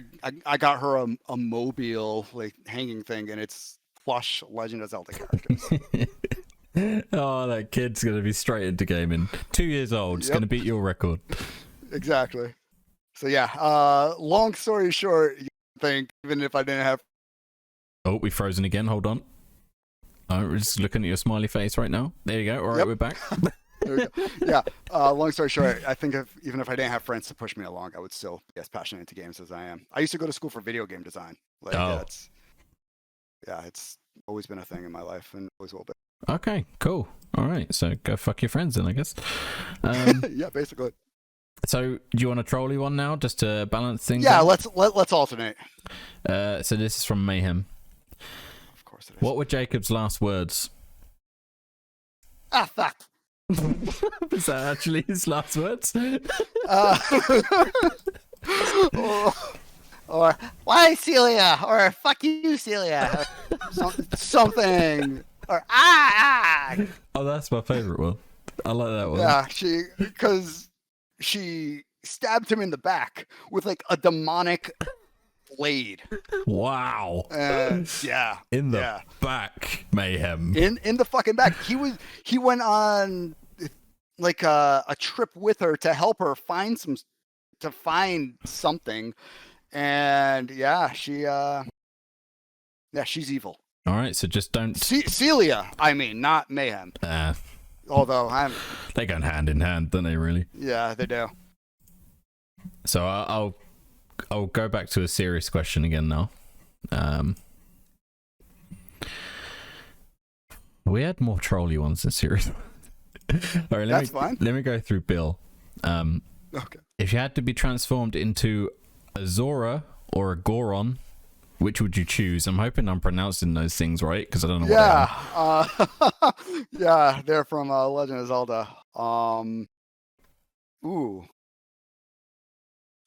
I got her a mobile like hanging thing, and it's plush Legend of Zelda characters. Oh, that kid's gonna be straight into gaming. 2 years old, it's gonna beat your record. Exactly. So yeah, long story short, you think even if I didn't have Oh, we've frozen again. Hold on. I'm just looking at your smiley face right now. There you go. All right, we're back. there we go. Yeah. Long story short, I think even if I didn't have friends to push me along, I would still be as passionate into games as I am. I used to go to school for video game design. Like it's always been a thing in my life and always will be. Okay, cool. All right, so go fuck your friends then, I guess. Yeah, basically. So do you want a trolley one now, just to balance things? Yeah, out? let's alternate. So this is from Mayhem. Of course it is. What were Jacob's last words? Ah, fuck. Was that actually his last words? Or why Celia? Or fuck you, Celia. Or Something. Or Oh, that's my favorite one. I like that one. Yeah, because she stabbed him in the back with like a demonic blade. Wow. Yeah. In the back, Mayhem. In the fucking back. He went on like a trip with her to help her find something. And yeah, she's evil. All right, so just don't. Celia, I mean, not Mayhem. Although they go hand in hand, don't they? Really? Yeah, they do. So I'll go back to a serious question again now. We had more trolly ones than serious. All right, fine. Let me go through Bill. Okay. If you had to be transformed into a Zora or a Goron, which would you choose? I'm hoping I'm pronouncing those things right because I don't know what they are. Yeah, they're from Legend of Zelda. Ooh.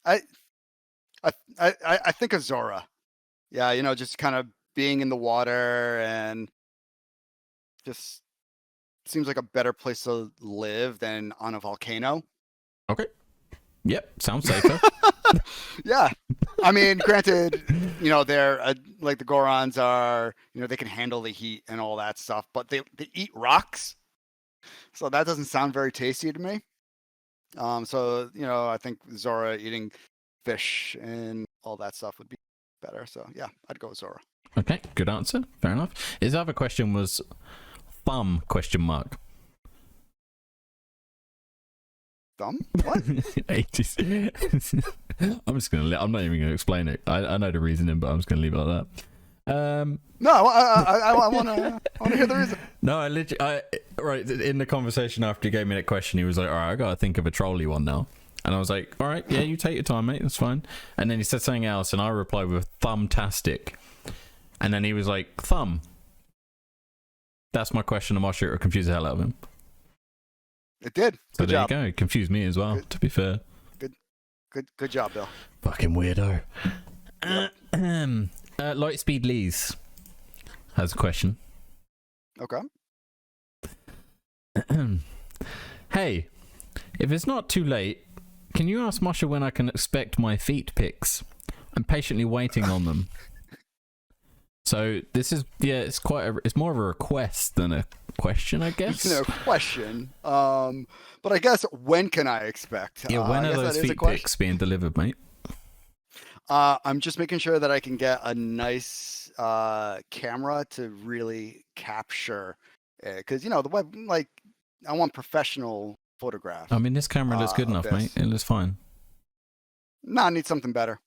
I think of Zora. Yeah, just kind of being in the water and just seems like a better place to live than on a volcano. Okay. Yep, sounds safer. Yeah. I mean, granted, they're like the Gorons are, they can handle the heat and all that stuff, but they eat rocks. So that doesn't sound very tasty to me. So, I think Zora eating fish and all that stuff would be better. So yeah, I'd go with Zora. Okay, good answer. Fair enough. His other question was thumb ? Thumb? What? 80s. I'm not even gonna explain it. I know the reasoning, but I'm just gonna leave it like that. No, I wanna hear the reason. No, right in the conversation after he gave me that question, he was like, "All right, I gotta think of a trolley one now." And I was like, "All right, yeah, you take your time, mate. That's fine." And then he said something else, and I replied with "thumbtastic." And then he was like, "Thumb." That's my question. I'm sure it'll confuse the hell out of him. It did. So Good there job. you go. It confused me as well. Good. To be fair. Good job, Bill. Fucking weirdo. Yep. Lightspeed Lees has a question. Okay. Hey, if it's not too late, can you ask Mosher when I can expect my feet pics? I'm patiently waiting on them. So this is it's it's more of a request than a question, I guess. Question. But I guess when can I expect? Yeah, when I are guess those that is a feet question. pics being delivered, mate? I'm just making sure that I can get a nice camera to really capture it, because the web, like, I want professional photographs. I mean, this camera looks good enough, mate. It looks fine. No, I need something better.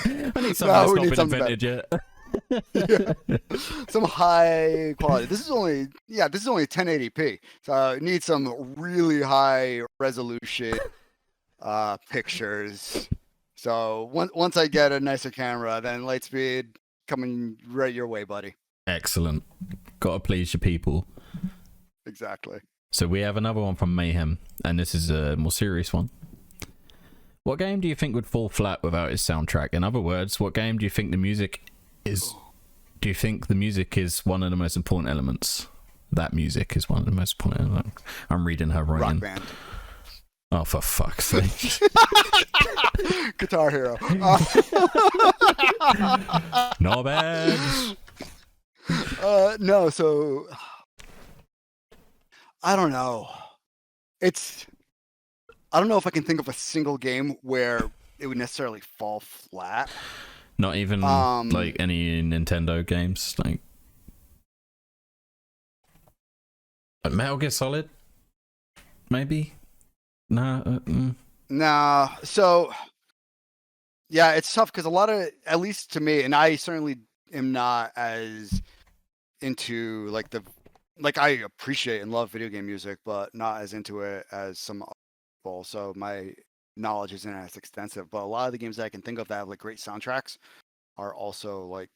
I need something No, we that's need not been something invented yet. Yeah. Some high quality. This is only 1080p, so it needs some really high resolution pictures. So once I get a nicer camera, then Lightspeed coming right your way, buddy. Excellent. Gotta please your people. Exactly. So we have another one from Mayhem, and this is a more serious one. What game do you think would fall flat without its soundtrack? In other words, what game do you think the music is? Do you think the music is one of the most important elements? That music is one of the most important elements. I'm reading her writing. Rock Band. Oh, for fuck's sake. Guitar Hero. Not bad. No, so I don't know. I don't know if I can think of a single game where it would necessarily fall flat. Not even like any Nintendo games, like Metal Gear Solid, maybe. Nah. Nah. So yeah, it's tough because a lot of, at least to me, and I certainly am not as into I appreciate and love video game music, but not as into it as some other people. So my knowledge isn't as extensive. But a lot of the games that I can think of that have like great soundtracks are also like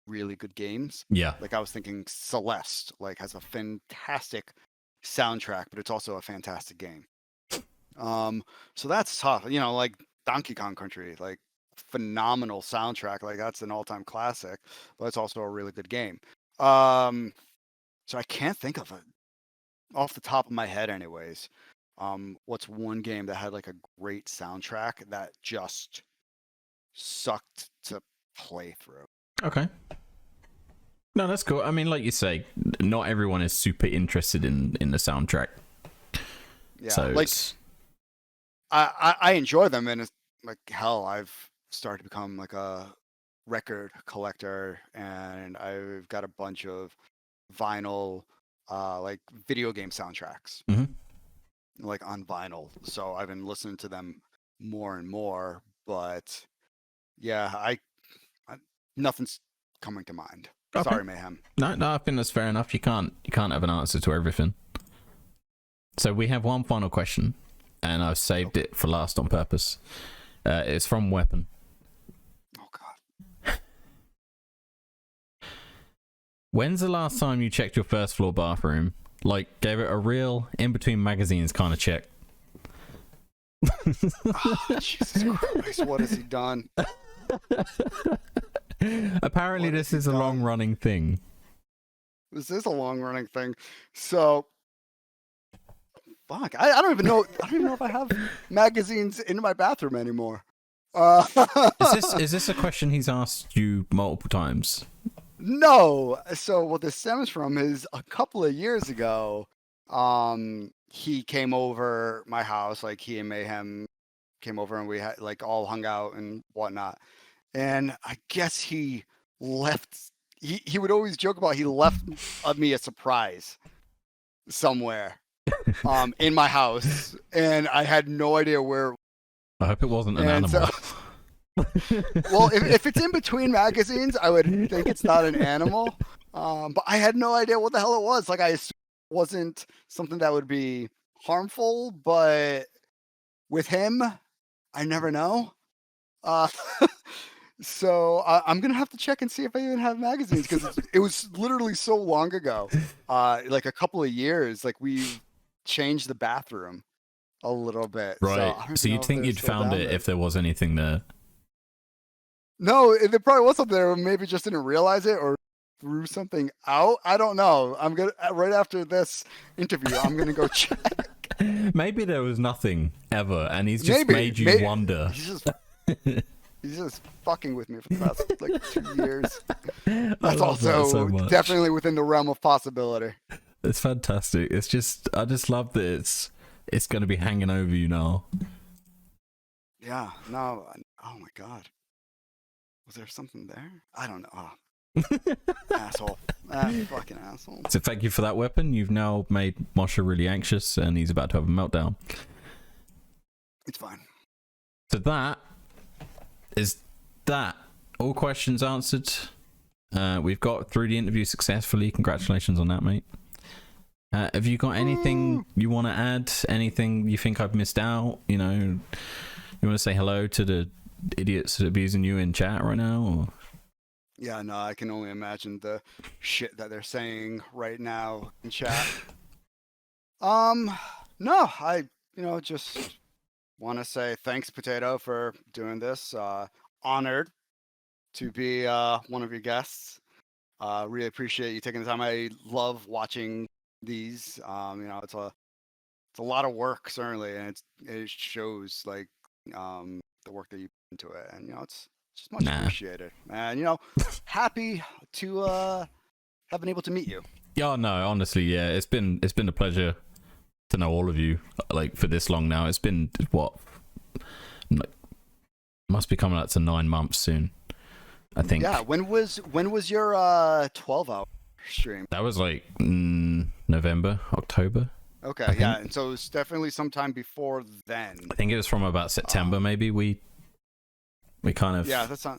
really good games. Yeah. Like I was thinking Celeste has a fantastic soundtrack, but it's also a fantastic game. So that's tough. Like Donkey Kong Country, like phenomenal soundtrack. Like that's an all-time classic, but it's also a really good game. So I can't think of it off the top of my head anyways. What's one game that had like a great soundtrack that just sucked to play through? Okay. No, that's cool. I mean, like you say, not everyone is super interested in the soundtrack. Yeah, so like I enjoy them, and it's like hell. I've started to become like a record collector, and I've got a bunch of vinyl, like video game soundtracks, like on vinyl. So I've been listening to them more and more. But yeah, I nothing's coming to mind. Okay. Sorry, Mayhem. No, I think that's fair enough. You can't have an answer to everything. So we have one final question, and I've saved it for last on purpose. It's from Weapon. Oh God. When's the last time you checked your first floor bathroom? Like, gave it a real in-between magazines kind of check? Oh, Jesus Christ, what has he done? Apparently, this is a long-running thing. This is a long-running thing. So, fuck, I don't even know. I don't even know if I have magazines in my bathroom anymore. Is this a question he's asked you multiple times? No. So what this stems from is a couple of years ago, he came over my house, like he and Mayhem came over, and we had like all hung out and whatnot. And I guess he left. He would always joke about he left me a surprise somewhere, in my house, and I had no idea where. I hope it wasn't an animal. Well, if it's in between magazines, I would think it's not an animal. But I had no idea what the hell it was. Like I assumed it wasn't something that would be harmful, but with him, I never know. So I'm gonna have to check and see if I even have magazines, because it was literally so long ago, like a couple of years. Like we changed the bathroom a little bit. Right. So you'd think you'd found it if there was anything there. No, there probably was something there. Maybe just didn't realize it or threw something out. I don't know. I'm gonna right after this interview, I'm gonna go check. Maybe there was nothing ever, and he's just made you wonder. He's just fucking with me for the past like 2 years. I That's love that also so much. definitely within the realm of possibility. It's fantastic. It's just, I just love that it's going to be hanging over you now. Yeah. No. Oh my god. Was there something there? I don't know. Oh, asshole. Fucking asshole. So thank you for that weapon. You've now made Mosher really anxious, and he's about to have a meltdown. It's fine. So that is that. All questions answered. We've got through the interview successfully. Congratulations on that, mate. Have you got anything you want to add? Anything you think I've missed out? You know, you want to say hello to the idiots abusing you in chat right now? Or? Yeah, no, I can only imagine the shit that they're saying right now in chat. No, I, just want to say thanks, Potato, for doing this. Honored to be one of your guests. Really appreciate you taking the time. I love watching these. It's a lot of work, certainly, and it shows like the work that you put into it, and it's just much appreciated. And happy to have been able to meet you. Yeah, no, honestly, yeah, it's been a pleasure to know all of you like for this long now. It's been what, like, must be coming up to 9 months soon, I think. Yeah. When was your 12-hour stream? That was like November, October. Okay, yeah, and so it's definitely sometime before then. I think it was from about September, maybe. We kind of... Yeah, that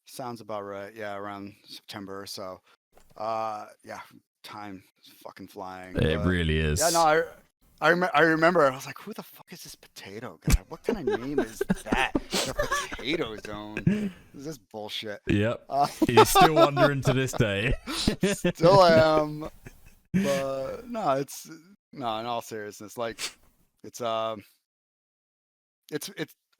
sounds about right. Yeah, around September or so. Yeah, time is fucking flying. It really is. Yeah, no, I remember. I was like, who the fuck is this Potato guy? What kind of name is that? The Potato Zone. Is this bullshit? Yep. You're still wondering to this day. Still am. But no, in all seriousness, like it's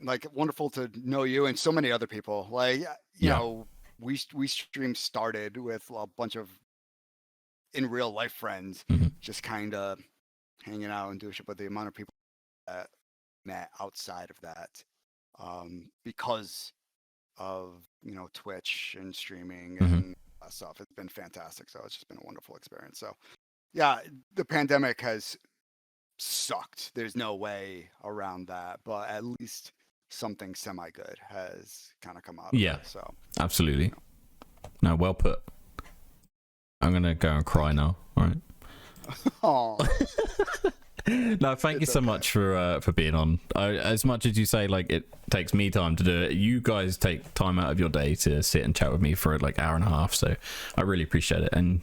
like wonderful to know you and so many other people. Like you know, we stream started with a bunch of in real life friends, just kind of hanging out and doing shit. But the amount of people that met outside of that, because of Twitch and streaming and stuff, it's been fantastic. So it's just been a wonderful experience. So yeah, the pandemic has sucked. There's no way around that, but at least something semi good has kind of come out of it. So absolutely. No, well put. I'm gonna go and cry now. All right. Oh. No, thank you so much for being on. As much as you say like it takes me time to do it, you guys take time out of your day to sit and chat with me for like hour and a half. So I really appreciate it. And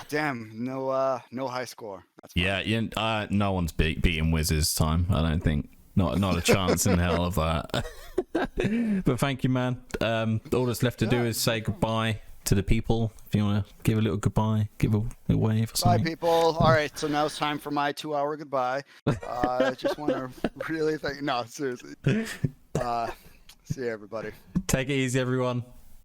damn, no high score. That's yeah, no one's beating Wiz's time. I don't think. Not a chance in hell of that. But thank you, man. All that's left to do is say goodbye to the people. If you want to give a little goodbye, give a wave or something. Bye, people. All right, so now it's time for my 2-hour goodbye. I just want to really thank. No, seriously. See you, everybody. Take it easy, everyone.